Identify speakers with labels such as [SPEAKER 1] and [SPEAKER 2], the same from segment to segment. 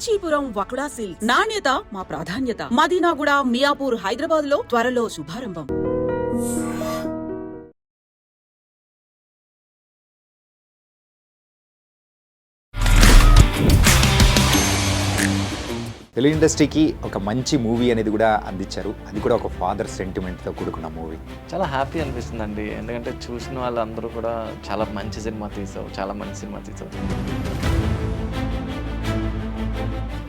[SPEAKER 1] Kanchipuram వకుడా silks నాణ్యత మా ప్రాధాన్యత. మదీనాగూడ, మియాపూర్, హైదరాబాద్ లో త్వరలో శుభారంభం.
[SPEAKER 2] తెలుగు ఇండస్ట్రీకి ఒక మంచి మూవీ అనేది కూడా అందించారు. అది కూడా ఒక ఫాదర్ సెంటిమెంట్తో కూడుకున్న మూవీ.
[SPEAKER 3] చాలా హ్యాపీ అనిపిస్తుందండి. ఎందుకంటే చూసిన వాళ్ళందరూ కూడా చాలా మంచి సినిమా తీసావు, చాలా మంచి సినిమా తీసావు.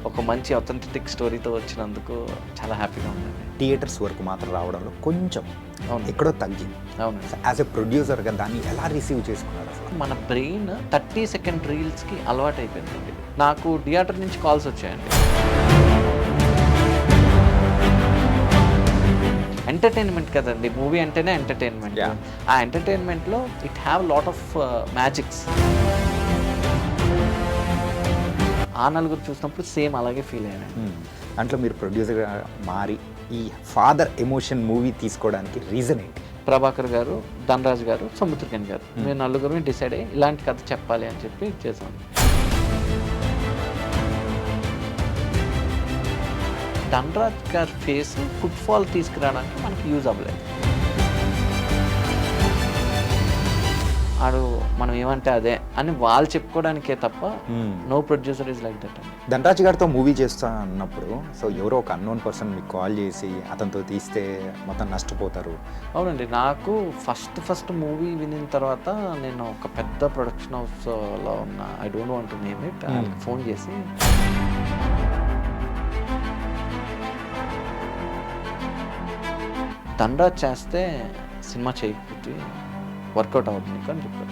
[SPEAKER 3] ఒక మంచి అథెంటిక్ స్టోరీతో వచ్చినందుకు చాలా హ్యాపీగా ఉందండి.
[SPEAKER 2] థియేటర్స్ వరకు మాత్రం రావడంలో కొంచెం
[SPEAKER 3] అవును,
[SPEAKER 2] ఎక్కడో తగ్గింది.
[SPEAKER 3] అవును.
[SPEAKER 2] యాజ్ ఎ ప్రొడ్యూసర్గా దాన్ని ఎలా రిసీవ్ చేసుకున్నారు అసలు?
[SPEAKER 3] మన బ్రెయిన్ 30 సెకండ్ రీల్స్కి అలవాటు అయిపోయిందండి. నాకు థియేటర్ నుంచి కాల్స్ వచ్చాయండి. ఎంటర్టైన్మెంట్ కదండి, మూవీ అంటేనే ఎంటర్టైన్మెంట్. ఆ ఎంటర్టైన్మెంట్లో it have lot of magics. ఆ నలుగురు చూసినప్పుడు సేమ్ అలాగే ఫీల్ అయ్యాను.
[SPEAKER 2] దాంట్లో మీరు ప్రొడ్యూసర్గా మారి ఈ ఫాదర్ ఎమోషన్ మూవీ తీసుకోవడానికి రీజన్ ఏంటి?
[SPEAKER 3] ప్రభాకర్ గారు, ధనరాజ్ గారు, సముద్రకన్ గారు, మేము నలుగురు డిసైడ్ అయ్యి ఇలాంటి కథ చెప్పాలి అని చెప్పి చేసాం. ధనరాజ్ గారి ఫేస్ ఫుట్ఫాల్ తీసుకురావడానికి మనకి యూజ్ అవ్వలేదు. ఆడు మనం ఏమంటే అదే అని వాళ్ళు చెప్పుకోవడానికే తప్ప no producer is like that అండి.
[SPEAKER 2] ధనరాజ్ గారితో మూవీ చేస్తా అన్నప్పుడు సో ఎవరో ఒక అన్నోన్ పర్సన్ మీకు కాల్ చేసి అతనితో తీస్తే మొత్తం నష్టపోతారు.
[SPEAKER 3] అవునండి, నాకు ఫస్ట్ మూవీ వినిన తర్వాత నేను ఒక పెద్ద ప్రొడక్షన్ హౌస్లో ఉన్న, I don't want to name it, వాళ్ళకి ఫోన్ చేసి ధనరాజ్ చేస్తే సినిమా చేయకపోతే వర్కౌట్ అవుతుంది నీకు అని చెప్పారు.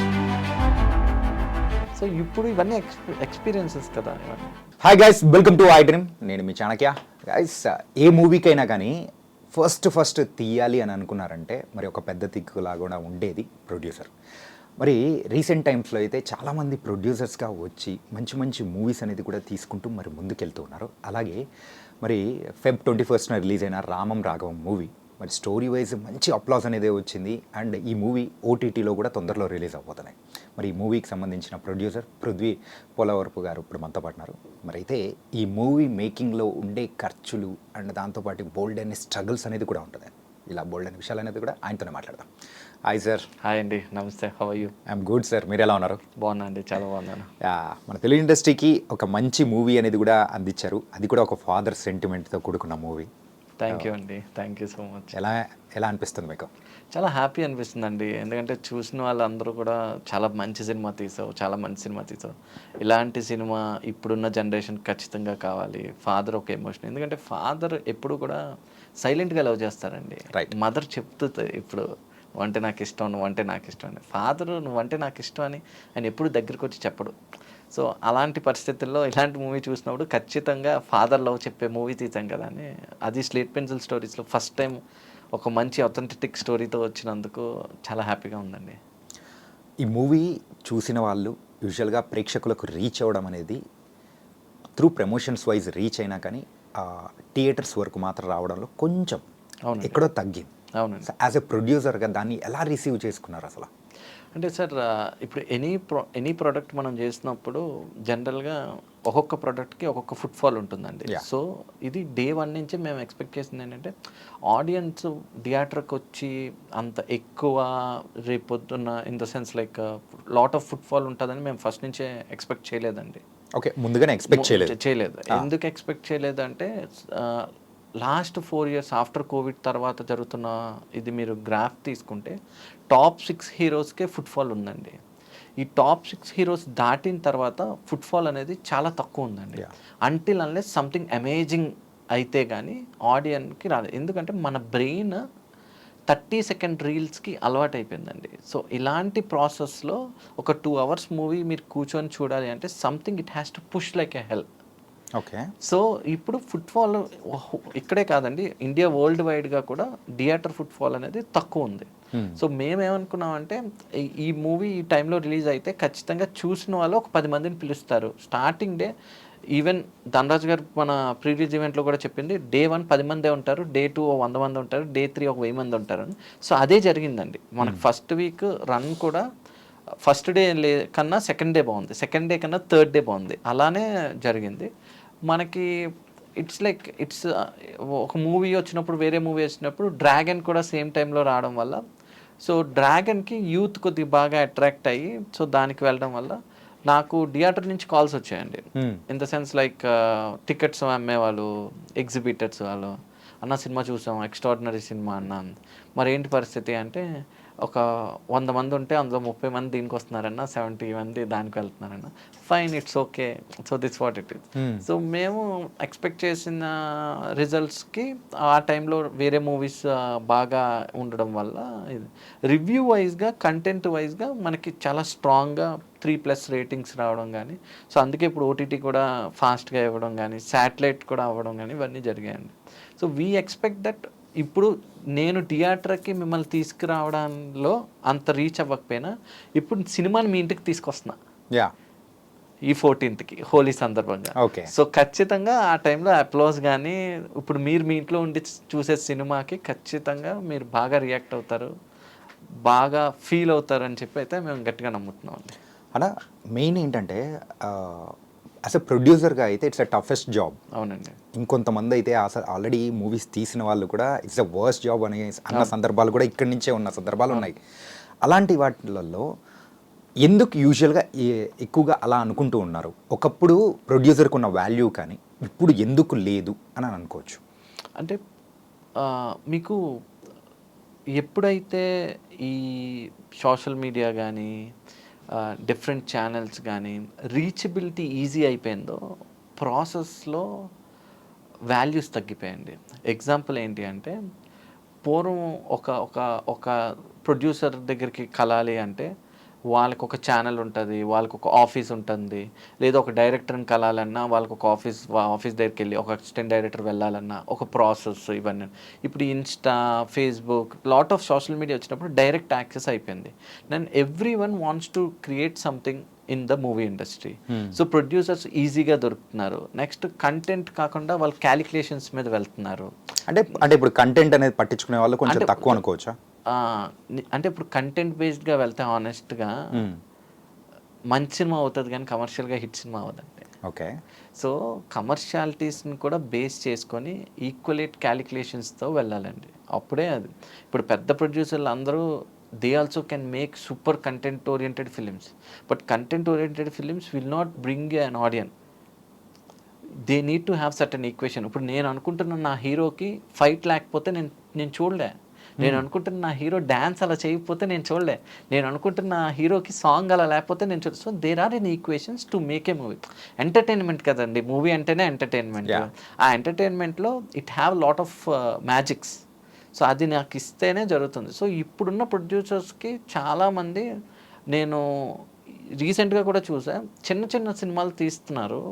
[SPEAKER 3] సో ఇప్పుడు ఇవన్నీ ఎక్స్పీరియన్సెస్ కదా ఇవన్నీ.
[SPEAKER 2] Hi guys, welcome to I dream. నేను మీ చాణక్య. గైస్, ఏ మూవీకైనా కానీ ఫస్ట్ తీయాలి అని అనుకున్నారంటే మరి ఒక పెద్ద దిక్కులా కూడా ఉండేది ప్రొడ్యూసర్. మరి రీసెంట్ టైమ్స్లో అయితే చాలామంది ప్రొడ్యూసర్స్గా వచ్చి మంచి మూవీస్ అనేది కూడా తీసుకుంటూ మరి ముందుకెళ్తూ ఉన్నారు. అలాగే మరి Feb 21st రిలీజ్ అయిన రామం రాఘవం మూవీ మరి స్టోరీ వైజ్ మంచి అప్లాజ్ అనేది వచ్చింది. అండ్ ఈ మూవీ ఓటీటీలో కూడా తొందరలో రిలీజ్ అవబోతున్నాయి. మరి ఈ మూవీకి సంబంధించిన ప్రొడ్యూసర్ పృథ్వీ పోలవరపు గారు ఇప్పుడు మనతో పాటున్నారు. మరి అయితే ఈ మూవీ మేకింగ్లో ఉండే ఖర్చులు అండ్ దాంతోపాటు బోల్డ్ అనే స్ట్రగుల్స్ అనేది కూడా ఉంటుంది. ఇలా బోల్డ్ అనే విషయాలు అనేది కూడా ఆయనతోనే మాట్లాడదాం. Hi sir.
[SPEAKER 3] హాయ్ అండి, నమస్తే. How are you?
[SPEAKER 2] I'm good sir, మీరు ఎలా ఉన్నారు?
[SPEAKER 3] బాగున్నా అండి, చాలా బాగున్నాను.
[SPEAKER 2] మన తెలుగు ఇండస్ట్రీకి ఒక మంచి మూవీ అనేది కూడా అందించారు. అది కూడా ఒక ఫాదర్ సెంటిమెంట్తో కూడుకున్న మూవీ.
[SPEAKER 3] థ్యాంక్ యూ అండి, థ్యాంక్ యూ సో మచ్.
[SPEAKER 2] ఎలా అనిపిస్తుంది మీకు?
[SPEAKER 3] చాలా హ్యాపీ అనిపిస్తుంది అండి. ఎందుకంటే చూసిన వాళ్ళందరూ కూడా చాలా మంచి సినిమా తీసావు, చాలా మంచి సినిమా తీసావు. ఇలాంటి సినిమా ఇప్పుడున్న జనరేషన్ ఖచ్చితంగా కావాలి. ఫాదర్ ఒక ఎమోషన్. ఎందుకంటే ఫాదర్ ఎప్పుడు కూడా సైలెంట్గా లవ్ చేస్తారండి. మదర్ చెప్తుంది ఇప్పుడు నువ్వంటే నాకు ఇష్టం, నువ్వంటే నాకు ఇష్టం అని. ఫాదర్ నువ్వంటే నాకు ఇష్టం అని ఆయన ఎప్పుడు దగ్గరికి వచ్చి చెప్పడు. సో అలాంటి పరిస్థితుల్లో ఇలాంటి మూవీ చూసినప్పుడు ఖచ్చితంగా ఫాదర్ లవ్ చెప్పే మూవీ తీసాం కదా అని. అది స్లేట్ పెన్సిల్ స్టోరీస్లో ఫస్ట్ టైం ఒక మంచి అథెంటిక్ స్టోరీతో వచ్చినందుకు చాలా హ్యాపీగా ఉందండి.
[SPEAKER 2] ఈ మూవీ చూసిన వాళ్ళు యూజువల్గా ప్రేక్షకులకు రీచ్ అవ్వడం అనేది త్రూ ప్రమోషన్స్ వైజ్ రీచ్ అయినా కానీ థియేటర్స్ వరకు మాత్రం రావడంలో కొంచెం ఎక్కడో తగ్గింది.
[SPEAKER 3] అవునండి.
[SPEAKER 2] యాజ్ ఎ ప్రొడ్యూసర్గా దాన్ని ఎలా రిసీవ్ చేసుకున్నారు అసలు?
[SPEAKER 3] అంటే సార్, ఇప్పుడు ఎనీ ప్రోడక్ట్ మనం చేసినప్పుడు జనరల్గా ఒక్కొక్క ప్రోడక్ట్కి ఒక్కొక్క ఫుట్ఫాల్ ఉంటుందండి. సో ఇది డే 1 నుంచి మేము ఎక్స్పెక్ట్ చేసింది ఏంటంటే ఆడియన్స్ థియేటర్కి వచ్చి అంత ఎక్కువ రేపొద్దున్న in the sense like lot of footfall ఉంటుందని మేము ఫస్ట్ నుంచే ఎక్స్పెక్ట్ చేయలేదండి.
[SPEAKER 2] ఓకే, ముందుగానే ఎక్స్పెక్ట్ చేయలేదు.
[SPEAKER 3] ఎందుకు ఎక్స్పెక్ట్ చేయలేదంటే లాస్ట్ 4 years ఆఫ్టర్ కోవిడ్ తర్వాత జరుగుతున్న ఇది మీరు గ్రాఫ్ తీసుకుంటే టాప్ 6 హీరోస్కే ఫుట్ఫాల్ ఉందండి. ఈ టాప్ 6 హీరోస్ దాటిన తర్వాత ఫుట్ఫాల్ అనేది చాలా తక్కువ ఉందండి. అంటిల్ అన్లెస్ సంథింగ్ అమేజింగ్ అయితే కానీ ఆడియన్స్కి రాలేదు. ఎందుకంటే మన బ్రెయిన్ 30 సెకండ్ రీల్స్కి అలవాటు అయిపోయిందండి. సో ఇలాంటి ప్రాసెస్లో ఒక 2 hours మూవీ మీరు కూర్చొని చూడాలి అంటే something it has to push like a hell.
[SPEAKER 2] Okay.
[SPEAKER 3] So ఇప్పుడు ఫుట్ఫాల్ ఇక్కడే కాదండి, ఇండియా వరల్డ్ వైడ్గా కూడా థియేటర్ ఫుట్ఫాల్ అనేది తక్కువ ఉంది. సో మేమేమనుకున్నామంటే ఈ మూవీ ఈ టైంలో రిలీజ్ అయితే ఖచ్చితంగా చూసిన వాళ్ళు ఒక 10 మందిని పిలుస్తారు. స్టార్టింగ్ డే ఈవెన్ ధనరాజ్ గారు మన ప్రీవియస్ ఈవెంట్లో కూడా చెప్పింది, Day 1 10 మందే ఉంటారు, Day 2 100 మంది ఉంటారు, Day 3 1000 మంది ఉంటారు అని. సో అదే జరిగిందండి. మనకు ఫస్ట్ వీక్ రన్ కూడా ఫస్ట్ డే కన్నా సెకండ్ డే బాగుంది, సెకండ్ డే కన్నా థర్డ్ డే బాగుంది, అలానే జరిగింది. మనకి ఇట్స్ లైక్ ఇట్స్ ఒక మూవీ వచ్చినప్పుడు వేరే మూవీ వచ్చినప్పుడు డ్రాగన్ కూడా సేమ్ టైంలో రావడం వల్ల సో డ్రాగన్కి యూత్ కొద్దిగా బాగా అట్రాక్ట్ అయ్యి సో దానికి వెళ్ళడం వల్ల నాకు థియేటర్ నుంచి కాల్స్ వచ్చాయండి. In the sense like tickets అమ్మేవాళ్ళు, ఎగ్జిబిటర్స్ వాళ్ళు, అన్న సినిమా చూసాం, ఎక్స్ట్రాడినరీ సినిమా అన్న, మరి ఏంటి పరిస్థితి అంటే ఒక 100 మంది ఉంటే అందులో 30 మంది దీనికి వస్తున్నారన్న, 70 మంది దానికి వెళ్తున్నారన్న. Fine, it's okay, so this what it is. So మేము ఎక్స్పెక్ట్ చేసిన రిజల్ట్స్కి ఆ టైంలో వేరే మూవీస్ బాగా ఉండడం వల్ల ఇది రివ్యూ వైజ్గా, కంటెంట్ వైజ్గా మనకి చాలా స్ట్రాంగ్గా 3+ రేటింగ్స్ రావడం కానీ, సో అందుకే ఇప్పుడు ఓటీటీ కూడా ఫాస్ట్గా ఇవ్వడం కానీ, శాటిలైట్ కూడా అవ్వడం కానీ ఇవన్నీ జరిగాయండి. సో వీ ఎక్స్పెక్ట్ దట్ ఇప్పుడు నేను థియేటర్కి మిమ్మల్ని తీసుకురావడంలో అంత రీచ్ అవ్వకపోయినా ఇప్పుడు సినిమాని మీ ఇంటికి తీసుకొస్తున్నా ఈ 14th హోలీ సందర్భంగా. సో ఖచ్చితంగా ఆ టైంలో అప్లాజ్ కానీ ఇప్పుడు మీరు మీ ఇంట్లో ఉండి చూసే సినిమాకి ఖచ్చితంగా మీరు బాగా రియాక్ట్ అవుతారు, బాగా ఫీల్ అవుతారు అని చెప్పి అయితే మేము గట్టిగా నమ్ముతున్నాం అండి.
[SPEAKER 2] అలా మెయిన్ ఏంటంటే యాజ్ అ ప్రొడ్యూసర్గా అయితే ఇట్స్ అ టఫెస్ట్ జాబ్.
[SPEAKER 3] అవునండి.
[SPEAKER 2] ఇంకొంతమంది అయితే అసలు ఆల్రెడీ మూవీస్ తీసిన వాళ్ళు కూడా ఇట్స్ అ వర్స్ట్ జాబ్ అన్న సందర్భాలు కూడా ఇక్కడి నుంచే ఉన్న సందర్భాలు ఉన్నాయి. అలాంటి వాటిలలో ఎందుకు యూజువల్గా ఎక్కువగా అలా అనుకుంటూ ఉన్నారు? ఒకప్పుడు ప్రొడ్యూసర్కి ఉన్న వాల్యూ కానీ ఇప్పుడు ఎందుకు లేదు అని అనుకోవచ్చు.
[SPEAKER 3] అంటే మీకు ఎప్పుడైతే ఈ సోషల్ మీడియా కానీ డిఫరెంట్ ఛానల్స్ కానీ రీచబిలిటీ ఈజీ అయిపోయిందో ప్రాసెస్లో వాల్యూస్ తగ్గిపోయండి. ఎగ్జాంపుల్ ఏంటి అంటే పూర్వం ఒక ప్రొడ్యూసర్ దగ్గరికి కలాలి అంటే వాళ్ళకి ఒక ఛానల్ ఉంటుంది, వాళ్ళకి ఒక ఆఫీస్ ఉంటుంది, లేదా ఒక డైరెక్టర్ని కలాలన్నా వాళ్ళకి ఒక ఆఫీస్ దగ్గరికి వెళ్ళి ఒక అసిస్టెంట్ డైరెక్టర్ వెళ్ళాలన్నా ఒక ప్రాసెస్ ఇవన్నీ. ఇప్పుడు insta, Facebook, lot of social media వచ్చినప్పుడు డైరెక్ట్ యాక్సెస్ అయిపోయింది. Then every one wants to create something in the movie industry. So producers ఈజీగా దొరుకుతున్నారు. నెక్స్ట్ కంటెంట్ కాకుండా వాళ్ళు క్యాలిక్యులేషన్స్ మీద వెళ్తున్నారు.
[SPEAKER 2] అంటే ఇప్పుడు కంటెంట్ అనేది పట్టించుకునే వాళ్ళు కొంచెం తక్కువ అనుకోవచ్చా?
[SPEAKER 3] అంటే ఇప్పుడు కంటెంట్ బేస్డ్గా వెళ్తే ఆనెస్ట్గా మంచి సినిమా అవుతుంది కానీ కమర్షియల్గా హిట్ సినిమా అవ్వదండి.
[SPEAKER 2] ఓకే.
[SPEAKER 3] సో కమర్షియాలిటీస్ని కూడా బేస్ చేసుకొని ఈక్వలేట్ క్యాలిక్యులేషన్స్తో వెళ్ళాలండి, అప్పుడే అది. ఇప్పుడు పెద్ద ప్రొడ్యూసర్లు అందరూ they also can make super content oriented films, but content oriented films will not bring an audience. They need to have certain equation. ఇప్పుడు నేను అనుకుంటున్న నా హీరోకి ఫైట్ లేకపోతే నేను చూడలే, నేను అనుకుంటున్న నా హీరో డ్యాన్స్ అలా చేయకపోతే నేను చూడలే, నేను అనుకుంటున్న నా హీరోకి సాంగ్ అలా లేకపోతే నేను చూడలే. So there are N equations to make a movie. Entertainment కదండి, మూవీ అంటేనే ఎంటర్టైన్మెంట్. ఆ ఎంటర్టైన్మెంట్లో it have lot of magics. So అది నాకు ఇస్తేనే జరుగుతుంది. సో ఇప్పుడున్న ప్రొడ్యూసర్స్కి చాలామంది నేను రీసెంట్గా కూడా చూసా, చిన్న చిన్న సినిమాలు తీస్తున్నారు.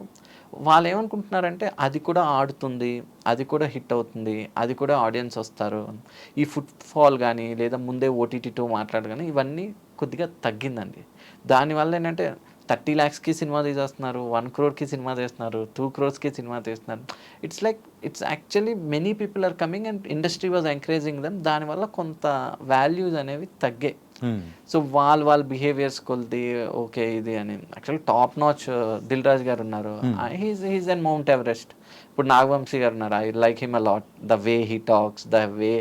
[SPEAKER 3] వాళ్ళు ఏమనుకుంటున్నారంటే అది కూడా ఆడుతుంది, అది కూడా హిట్ అవుతుంది, అది కూడా ఆడియన్స్ వస్తారు, ఈ ఫుట్ఫాల్ కానీ లేదా ముందే ఓటీటీ2 మాట్లాడు కానీ ఇవన్నీ కొద్దిగా తగ్గిందండి. దానివల్ల ఏంటంటే 30 lakhsకి సినిమా తీసేస్తున్నారు, 1 crore సినిమా తీస్తున్నారు, 2 crores సినిమా తీస్తున్నారు. It's actually many people are coming and industry was encouraging them. దానివల్ల కొంత వాల్యూస్ అనేవి తగ్గాయి. సో వాళ్ళ బిహేవియర్స్ కొలిది ఓకే ఇది అని. Actually top notch Dil Raju గారు ఉన్నారు, హీస్ అండ్ మౌంట్ ఎవరెస్ట్. ఇప్పుడు నాగవంశీ గారు ఉన్నారు, I like him a lot, the way he talks, the way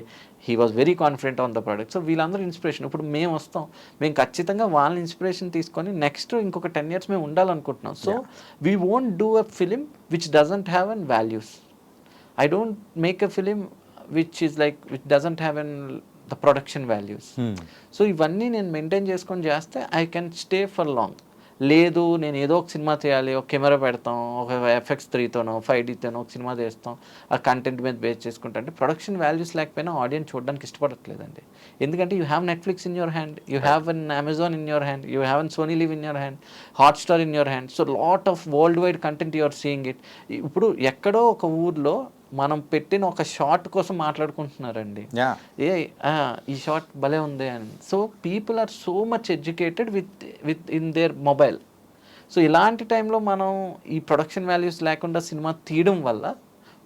[SPEAKER 3] he was very confident on the product. So వీళ్ళందరూ ఇన్స్పిరేషన్. ఇప్పుడు మేము వస్తాం, మేము ఖచ్చితంగా వాళ్ళ ఇన్స్పిరేషన్ తీసుకొని నెక్స్ట్ ఇంకొక 10 years మేము ఉండాలనుకుంటున్నాం. So we won't do a film which doesn't have an values. I don't make a film which doesn't have an the production values. So ఇవన్నీ నేను మెయింటైన్ చేసుకొని చేస్తే I can stay for long. లేదు నేను ఏదో ఒక సినిమా చేయాలి, ఒక కెమెరా పెడతాం, ఒక FX3తోనో 5Dతోనో ఒక సినిమా చేస్తాం, ఆ కంటెంట్ మీద బేస్ చేసుకుంటా అంటే ప్రొడక్షన్ వాల్యూస్ లేకపోయినా ఆడియన్స్ చూడడానికి ఇష్టపడట్లేదండి. ఎందుకంటే you have Netflix in your hand, you have an Amazon in your hand, you have an Sony Liv in your hand, Hotstar in your hand. So lot of world wide content you are seeing it. ఇప్పుడు ఎక్కడో ఒక ఊర్లో మనం పెట్టిన ఒక short కోసం మాట్లాడుకుంటున్నారండి, ఈ short భలే ఉంది అని. So people are so much educated with in their mobile. So ఇలాంటి టైంలో మనం ఈ ప్రొడక్షన్ వాల్యూస్ లేకుండా సినిమా తీయడం వల్ల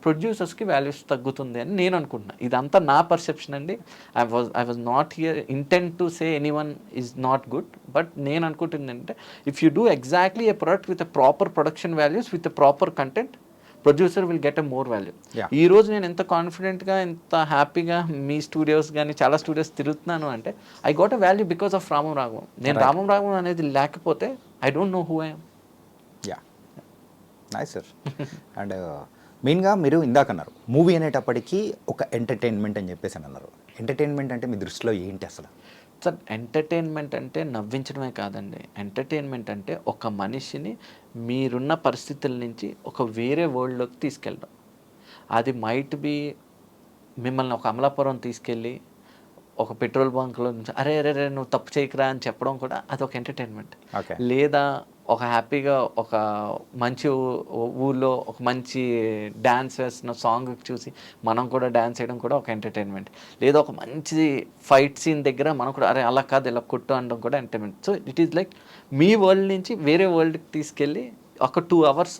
[SPEAKER 3] ప్రొడ్యూసర్స్కి వాల్యూస్ తగ్గుతుంది అని నేను అనుకుంటున్నాను. ఇదంతా నా పర్సెప్షన్ అండి. I was not here intent to say anyone is not good, but నేను అనుకుంటుంది అంటే if you do exactly A product with a proper production values with a proper content, producer will get a more value.
[SPEAKER 2] Yeah.
[SPEAKER 3] ఈ రోజు నేను ఎంత కాన్ఫిడెంట్గా ఎంత హ్యాపీగా మీ స్టూడియోస్ కానీ చాలా స్టూడియోస్ తిరుగుతున్నాను అంటే I got a value because of Ramam Raghavam. నేను రామం రాఘవం అనేది లేకపోతే I don't know who I am.
[SPEAKER 2] Yeah nice sir. And మెయిన్గా మీరు ఇందాక అన్నారు మూవీ అనేటప్పటికీ ఒక ఎంటర్టైన్మెంట్ అని చెప్పేసి అని అన్నారు. ఎంటర్టైన్మెంట్ అంటే మీ దృష్టిలో ఏంటి అసలు?
[SPEAKER 3] సార్ ఎంటర్టైన్మెంట్ అంటే నవ్వించడమే కాదండి. ఎంటర్టైన్మెంట్ అంటే ఒక మనిషిని మీరున్న పరిస్థితుల నుంచి ఒక వేరే వరల్డ్లోకి తీసుకెళ్ళడం. అది మైట్ బి మిమ్మల్ని ఒక అమలాపురం తీసుకెళ్ళి ఒక పెట్రోల్ బంక్లో నుంచి అరే అరే రే నువ్వు తప్పు చేయకురా అని చెప్పడం కూడా అది ఒక ఎంటర్టైన్మెంట్.
[SPEAKER 2] ఓకే.
[SPEAKER 3] లేదా ఒక హ్యాపీగా ఒక మంచి ఊళ్ళో ఒక మంచి డ్యాన్స్ వేస్తున్న సాంగ్ చూసి మనం కూడా డ్యాన్స్ చేయడం కూడా ఒక ఎంటర్టైన్మెంట్. లేదా ఒక మంచి ఫైట్ సీన్ దగ్గర మనం కూడా అరే అలా కాదు ఇలా కొట్టు అనడం కూడా entertainment. So it is like me world నుంచి వేరే వరల్డ్కి తీసుకెళ్ళి ఒక 2 hours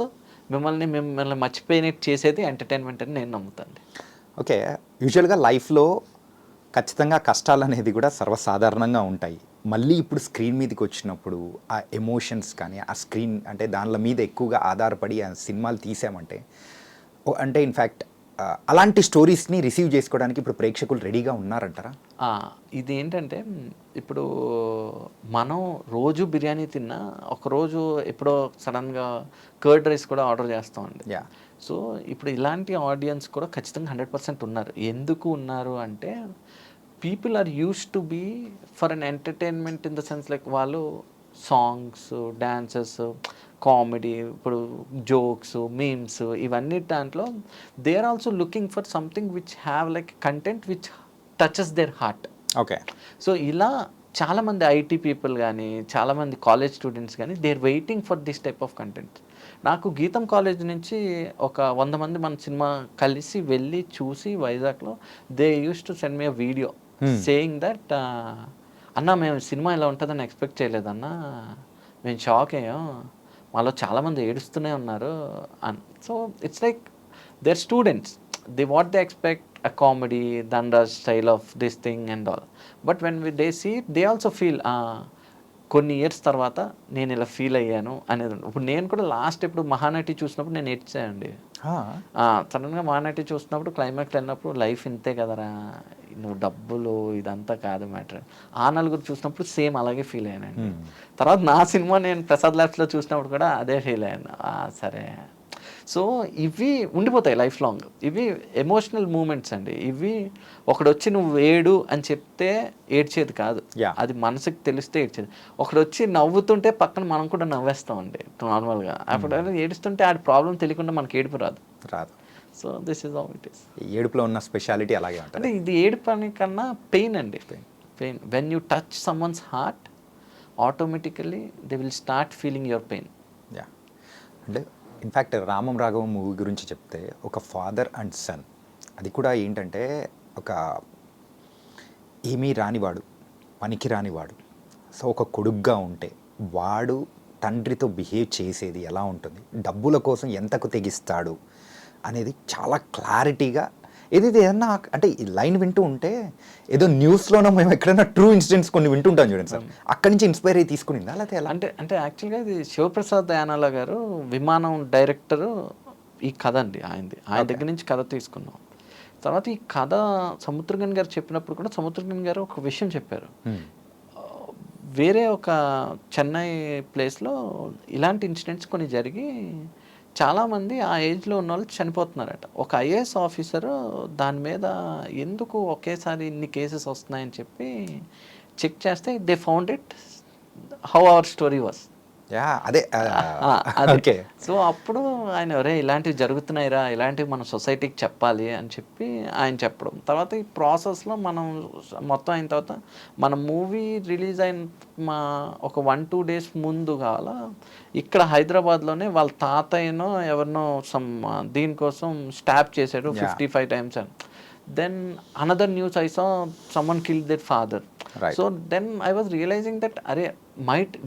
[SPEAKER 3] మిమ్మల్ని మర్చిపోయినట్టు చేసేది ఎంటర్టైన్మెంట్ అని నేను నమ్ముతాను.
[SPEAKER 2] ఓకే. యూజువల్గా లైఫ్లో ఖచ్చితంగా కష్టాలు అనేది కూడా సర్వసాధారణంగా ఉంటాయి. మళ్ళీ ఇప్పుడు స్క్రీన్ మీదకి వచ్చినప్పుడు ఆ ఎమోషన్స్ కానీ ఆ స్క్రీన్ అంటే దానిల మీద ఎక్కువగా ఆధారపడి ఆ సినిమాలు తీసామంటే అంటే ఇన్ఫ్యాక్ట్ అలాంటి స్టోరీస్ని రిసీవ్ చేసుకోవడానికి ఇప్పుడు ప్రేక్షకులు రెడీగా ఉన్నారంటారా?
[SPEAKER 3] ఇది ఏంటంటే ఇప్పుడు మనం రోజు బిర్యానీ తిన్నా ఒకరోజు ఎప్పుడో సడన్గా కర్డ్ రైస్ కూడా ఆర్డర్ చేస్తామండి.
[SPEAKER 2] యా.
[SPEAKER 3] సో ఇప్పుడు ఇలాంటి ఆడియన్స్ కూడా ఖచ్చితంగా 100% ఉన్నారు. ఎందుకు ఉన్నారు అంటే people are used to be for an entertainment in the sense like వాళ్ళు సాంగ్స్, డాన్సెస్, కామెడీ, ఇప్పుడు జోక్స్, మీమ్స్ ఇవన్నీ దాంట్లో they are also looking for something which have like content which touches their heart.
[SPEAKER 2] Okay.
[SPEAKER 3] So ఇలా చాలామంది IT people కానీ చాలామంది college students కానీ they are waiting for this type of content. నాకు Gitam college నుంచి ఒక 100 మంది మన సినిమా కలిసి వెళ్ళి చూసి వైజాగ్లో they use to send me a video saying that అన్న మేము సినిమా ఇలా ఉంటుందని ఎక్స్పెక్ట్ చేయలేదన్నా, మేము షాక్ అయ్యాం, మాలో చాలామంది ఏడుస్తూనే ఉన్నారు అని. So it's like their students they what they expect a comedy దండా style of this thing and all. But when they see they also feel కొన్ని ఇయర్స్ తర్వాత నేను ఇలా ఫీల్ అయ్యాను అనేది. ఇప్పుడు నేను కూడా లాస్ట్ ఎప్పుడు మహానటి చూసినప్పుడు నేను ఏడ్చానండి. సడన్గా మహానటి చూసినప్పుడు క్లైమాక్స్ వెళ్ళినప్పుడు లైఫ్ ఇంతే కదరా, నువ్వు డబ్బులు ఇదంతా కాదు మ్యాటర్. ఆ నలుగురు చూసినప్పుడు సేమ్ అలాగే ఫీల్ అయ్యానండి. తర్వాత నా సినిమా నేను ప్రసాద్ ల్యాబ్స్లో చూసినప్పుడు కూడా అదే ఫీల్ అయ్యాను. సరే, సో ఇవి ఉండిపోతాయి లైఫ్ లాంగ్. ఇవి ఎమోషనల్ మూమెంట్స్ అండి. ఇవి ఒకడు వచ్చి నువ్వు ఏడు అని చెప్తే ఏడ్చేది కాదు, అది మనసుకి తెలిస్తే ఏడ్చేది. ఒకడు వచ్చి నవ్వుతుంటే పక్కన మనం కూడా నవ్వేస్తామండి నార్మల్గా. అప్పుడు ఏడుస్తుంటే ఆ ప్రాబ్లం తెలియకుండా మనకి ఏడుపు రాదు. So this is how it is.
[SPEAKER 2] ఏడుపులో ఉన్న స్పెషాలిటీ అలాగే ఉంటుంది.
[SPEAKER 3] అంటే ఇది ఏడుపు అని కన్నా పెయిన్ అండి. Pain when you touch someone's heart automatically they will start feeling your pain.
[SPEAKER 2] Yeah. అంటే ఇన్ఫ్యాక్ట్ రామం రాఘవం మూవీ గురించి చెప్తే ఒక ఫాదర్ అండ్ సన్, అది కూడా ఏంటంటే ఒక ఏమీ రానివాడు, పనికి రానివాడు, సో ఒక కొడుగ్గా ఉంటే వాడు తండ్రితో బిహేవ్ చేసేది ఎలా ఉంటుంది, డబ్బుల కోసం ఎంతకు తెగిస్తాడు అనేది చాలా క్లారిటీగా ఏదైతే ఏదన్నా అంటే ఈ లైన్ వింటూ ఉంటే ఏదో న్యూస్లోనో మేము ఎక్కడైనా ట్రూ ఇన్సిడెంట్స్ కొన్ని వింటుంటాం చూడండి సార్, అక్కడి నుంచి ఇన్స్పైర్ అయ్యి తీసుకునిందా లేకపోతే ఎలా?
[SPEAKER 3] అంటే యాక్చువల్గా ఇది శివప్రసాద్ దయానాల గారు విమానం డైరెక్టరు ఈ కథ అండి ఆయనది. ఆయన దగ్గర నుంచి కథ తీసుకున్నాం. తర్వాత ఈ కథ సముద్రగన్ గారు చెప్పినప్పుడు కూడా సముద్రగన్ గారు ఒక విషయం చెప్పారు. వేరే ఒక చెన్నై ప్లేస్లో ఇలాంటి ఇన్సిడెంట్స్ కొన్ని జరిగి చాలామంది ఆ ఏజ్లో ఉన్న వాళ్ళు చనిపోతున్నారట. ఒక ఐఏఎస్ ఆఫీసరు దాని మీద ఎందుకు ఒకేసారి ఇన్ని కేసెస్ వస్తున్నాయని చెప్పి చెక్ చేస్తే they found it how our story was.
[SPEAKER 2] అదే.
[SPEAKER 3] సో అప్పుడు ఆయన ఒరే ఇలాంటివి జరుగుతున్నాయిరా, ఇలాంటివి మన సొసైటీకి చెప్పాలి అని చెప్పి ఆయన చెప్పడం. తర్వాత ఈ ప్రాసెస్లో మనం మొత్తం అయిన తర్వాత మన మూవీ రిలీజ్ అయిన ఒక 1-2 days ముందు కావాలా ఇక్కడ హైదరాబాద్లోనే వాళ్ళ తాతయ్యనో ఎవరినో దీనికోసం స్టాప్ చేశాడు 55 times అని. Then another news I saw someone killed that father. So then I was realizing that అరే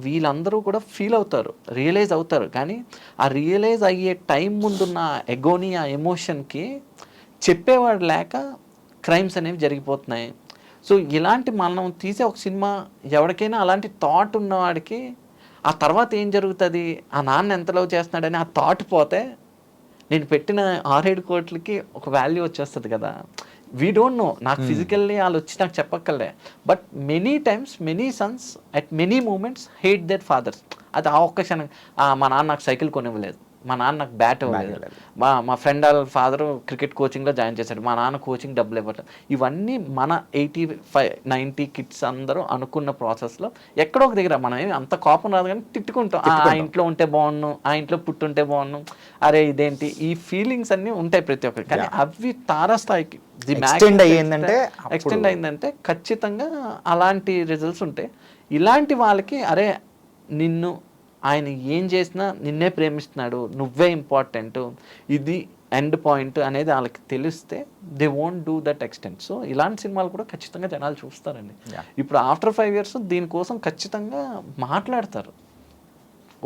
[SPEAKER 3] వీళ్ళందరూ కూడా ఫీల్ అవుతారు, రియలైజ్ అవుతారు, కానీ ఆ రియలైజ్ అయ్యే టైం ముందున్న ఎగోని ఆ ఎమోషన్కి చెప్పేవాడు లేక క్రైమ్స్ అనేవి జరిగిపోతున్నాయి. సో ఇలాంటి మనం తీసే ఒక సినిమా ఎవరికైనా అలాంటి థాట్ ఉన్నవాడికి ఆ తర్వాత ఏం జరుగుతుంది, ఆ నాన్న ఎంత లవ్ చేస్తున్నాడని ఆ థాట్ పోతే నేను పెట్టిన 6-7 కోట్లకి ఒక వాల్యూ వచ్చేస్తుంది కదా. వీ డోంట్ నో, నాకు ఫిజికల్లీ వాళ్ళు వచ్చి నాకు చెప్పక్కర్లే, but many times many sons at many moments hate their fathers. అది ఆ ఒక్క క్షణం, మా నాన్న నాకు సైకిల్ కొనివ్వలేదు, మా నాన్న నాకు బ్యాట్ ఇవ్వలేదు, మా ఫ్రెండ్ వాళ్ళ ఫాదర్ క్రికెట్ కోచింగ్లో జాయిన్ చేశాడు, మా నాన్న కోచింగ్ డబ్బులు ఇవ్వట్లేదు. ఇవన్నీ మన 85-90 కిడ్స్ అందరూ అనుకున్న ప్రాసెస్లో ఎక్కడో ఒక దగ్గర మనం ఏమి అంత కోపం రాదు కానీ తిట్టుకుంటాం. ఆ ఇంట్లో ఉంటే బాగున్నాం, ఆ ఇంట్లో పుట్టుంటే బాగున్నాం, అరే ఇదేంటి, ఈ ఫీలింగ్స్ అన్నీ ఉంటాయి ప్రతి ఒక్కరికి. కానీ అవి తారాస్థాయికి ఎక్స్టెండ్ అయిందంటే ఖచ్చితంగా అలాంటి రిజల్ట్స్ ఉంటాయి. ఇలాంటి వాళ్ళకి అరే నిన్ను ఆయన ఏం చేసినా నిన్నే ప్రేమిస్తున్నాడు, నువ్వే ఇంపార్టెంట్, ఇది ఎండ్ పాయింట్ అనేది వాళ్ళకి తెలిస్తే they won't do that extent. So ఇలాంటి సినిమాలు కూడా ఖచ్చితంగా జనాలు చూస్తారండి. ఇప్పుడు ఆఫ్టర్ 5 years దీనికోసం ఖచ్చితంగా మాట్లాడతారు.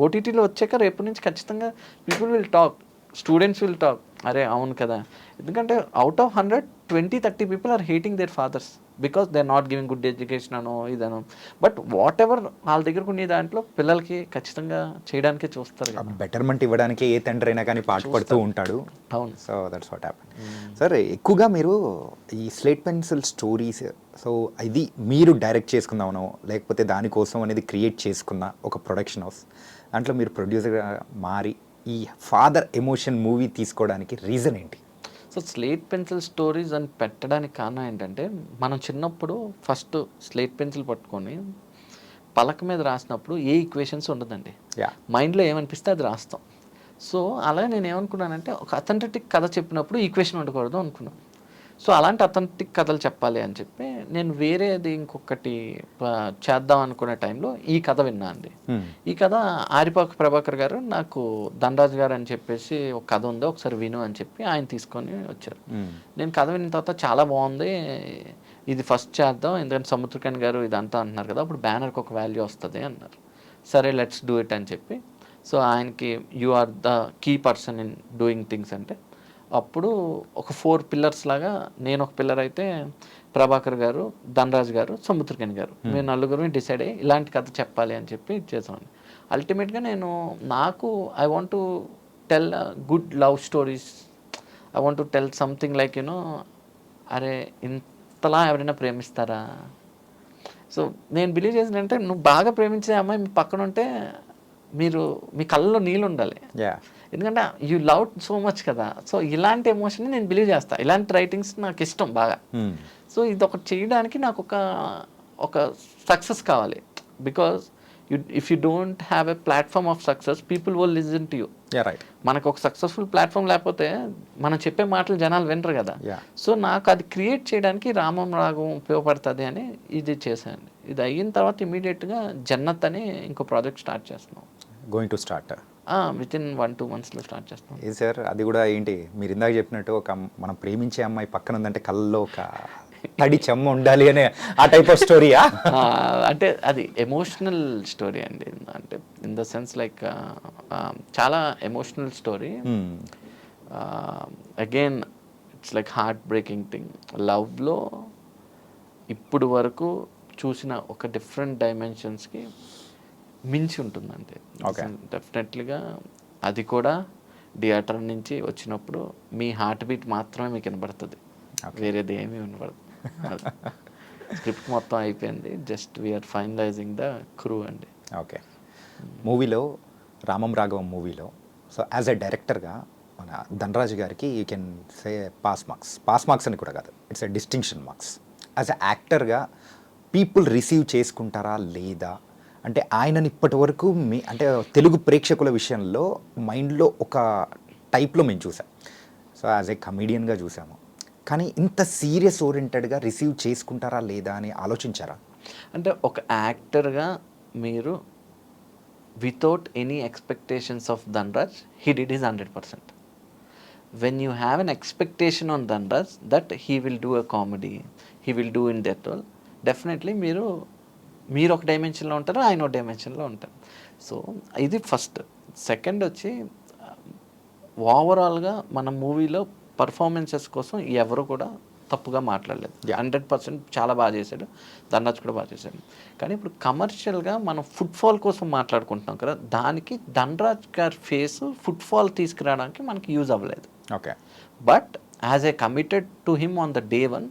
[SPEAKER 3] ఓటీటీలో వచ్చాక రేపు నుంచి ఖచ్చితంగా people will talk, students will talk, అరే అవును కదా. ఎందుకంటే out of 100, 20-30 people are hating their fathers because they are not giving good education అనో ఇదనో. బట్ వాట్ ఎవర్ వాళ్ళ దగ్గర ఉన్న దాంట్లో పిల్లలకి ఖచ్చితంగా చేయడానికే చూస్తారు.
[SPEAKER 2] బెటర్మెంట్ ఇవ్వడానికి ఏ తండ్రి అయినా కానీ పాటుపడుతూ ఉంటాడు.
[SPEAKER 3] అవును.
[SPEAKER 2] So that's what happen. Sir ఎక్కువగా మీరు ఈ స్లేట్ పెన్సిల్ స్టోరీస్, సో ఇది మీరు డైరెక్ట్ చేసుకుందామనో లేకపోతే దానికోసం అనేది క్రియేట్ చేసుకున్న ఒక ప్రొడక్షన్ హౌస్, దాంట్లో మీరు ప్రొడ్యూసర్గా మారి ఈ ఫాదర్ ఎమోషన్ మూవీ తీసుకోవడానికి రీజన్ ఏంటి?
[SPEAKER 3] సో స్లేట్ పెన్సిల్ స్టోరీస్ అని పెట్టడానికి కారణం ఏంటంటే, మనం చిన్నప్పుడు ఫస్ట్ స్లేట్ పెన్సిల్ పట్టుకొని పలక మీద రాసినప్పుడు ఏ ఈక్వేషన్స్ ఉండదండి, మైండ్లో ఏమనిపిస్తే అది రాస్తాం. సో అలా నేను ఏమనుకున్నానంటే, ఒక అథెంటిక్ కథ చెప్పినప్పుడు ఈక్వేషన్ ఉండకూడదు అనుకున్నాను. సో అలాంటి అథెంటిక్ కథలు చెప్పాలి అని చెప్పి నేను వేరేది ఇంకొకటి చేద్దాం అనుకునే టైంలో ఈ కథ విన్నా అండి. ఈ కథ ఆరిపాక ప్రభాకర్ గారు నాకు ధనరాజు గారు అని చెప్పేసి ఒక కథ ఉంది, ఒకసారి విను అని చెప్పి ఆయన తీసుకొని వచ్చారు. నేను కథ విన్న తర్వాత చాలా బాగుంది, ఇది ఫస్ట్ చేద్దాం, ఎందుకంటే సముద్రకాన్ గారు ఇదంతా అంటున్నారు కదా, అప్పుడు బ్యానర్కి ఒక వాల్యూ వస్తుంది అన్నారు. సరే లెట్స్ డూ ఇట్ అని చెప్పి, సో ఆయనకి you are the key person in doing things అంటే, అప్పుడు ఒక 4 pillars లాగా నేను ఒక పిల్లర్ అయితే, ప్రభాకర్ గారు, ధనరాజ్ గారు, సముద్రకాన్ గారు, మేము నలుగురు డిసైడ్ అయ్యి ఇలాంటి కథ చెప్పాలి అని చెప్పి చేసామండి. అల్టిమేట్గా నాకు I want to tell good love stories, I want to tell something like అరే ఇంతలా ఎవరైనా ప్రేమిస్తారా. సో నేను బిలీవ్ చేసినంటే, నువ్వు బాగా ప్రేమించే అమ్మాయి మీ పక్కన ఉంటే మీ కళ్ళలో నీళ్ళు ఉండాలి, ఎందుకంటే యూ లవ్ సో మచ్ కదా. సో ఇలాంటి ఎమోషన్ నేను బిలీవ్ చేస్తాను, ఇలాంటి రైటింగ్స్ నాకు ఇష్టం బాగా. సో ఇది ఒకటి చేయడానికి నాకు ఒక సక్సెస్ కావాలి, because if you don't have a platform of success people will listen to you. మనకు ఒక సక్సెస్ఫుల్ ప్లాట్ఫామ్ లేకపోతే మనం చెప్పే మాటలు జనాలు వినరు కదా. సో నాకు అది క్రియేట్ చేయడానికి రామం రాగం ఉపయోగపడుతుంది అని ఇది చేశాను. ఇది అయిన తర్వాత ఇమీడియట్గా జన్నత్ అని ఇంకో ప్రాజెక్ట్ స్టార్ట్ చేస్తున్నాం.
[SPEAKER 2] గోయింగ్ టు స్టార్ట్
[SPEAKER 3] వితిన్ 1-2 monthsలో స్టార్ట్ చేస్తాం.
[SPEAKER 2] ఏ సార్, అది కూడా ఏంటి మీరు ఇందాక చెప్పినట్టు ఒక మనం ప్రేమించే అమ్మాయి పక్కన ఉందంటే కళ్ళలో ఒక తడి చెమ్మ ఉండాలి అనే ఆ టైప్ ఆఫ్ స్టోరీయా?
[SPEAKER 3] అంటే అది ఎమోషనల్ స్టోరీ అండి, అంటే ఇన్ ద సెన్స్ లైక్ చాలా emotional story. Again it's like heart breaking thing. లవ్లో ఇప్పుడు వరకు చూసిన ఒక డిఫరెంట్ డైమెన్షన్స్కి మించి ఉంటుందండి. డెఫినెట్లీగా అది కూడా థియేటర్ నుంచి వచ్చినప్పుడు మీ హార్ట్ బీట్ మాత్రమే మీకు వినబడుతుంది, వేరేది ఏమీ వినబడదు. స్క్రిప్ట్ మొత్తం అయిపోయింది, just we're finalizing the crew అండి.
[SPEAKER 2] ఓకే. మూవీలో రామం రాఘవం మూవీలో సో యాజ్ ఎ డైరెక్టర్గా మన ధనరాజు గారికి you can say pass marks అని కూడా కాదు, it's a distinction marks. As a యాక్టర్గా పీపుల్ రిసీవ్ చేసుకుంటారా లేదా అంటే, ఆయనని ఇప్పటి వరకు అంటే తెలుగు ప్రేక్షకుల విషయంలో మైండ్లో ఒక టైప్లో మేము చూసాం, సో యాజ్ ఏ కమీడియన్గా చూసాము, కానీ ఇంత సీరియస్ ఓరియంటెడ్గా రిసీవ్ చేసుకుంటారా లేదా అని ఆలోచించారా?
[SPEAKER 3] అంటే ఒక యాక్టర్గా మీరు without any expectations of Dhanraj, he did his 100%. When you have an expectation on Dhanraj that he will do a comedy, he will do in that role, definitely మీరు ఒక డైమెన్షన్లో ఉంటారు, ఆయన ఒక డైమెన్షన్లో ఉంటారు. సో ఇది ఫస్ట్. సెకండ్ వచ్చి ఓవరాల్గా మన మూవీలో పర్ఫార్మెన్సెస్ కోసం ఎవరు కూడా తప్పుగా మాట్లాడలేదు. 100% చాలా బాగా చేశాడు. ధనరాజ్ కూడా బాగా చేశాడు. కానీ ఇప్పుడు కమర్షియల్గా మనం ఫుట్ఫాల్ కోసం మాట్లాడుకుంటున్నాం కదా, దానికి ధనరాజ్ గారి ఫేస్ ఫుట్ఫాల్ తీసుకురావడానికి మనకి యూజ్ అవ్వలేదు.
[SPEAKER 2] Okay.
[SPEAKER 3] But as a committed to him on the day 1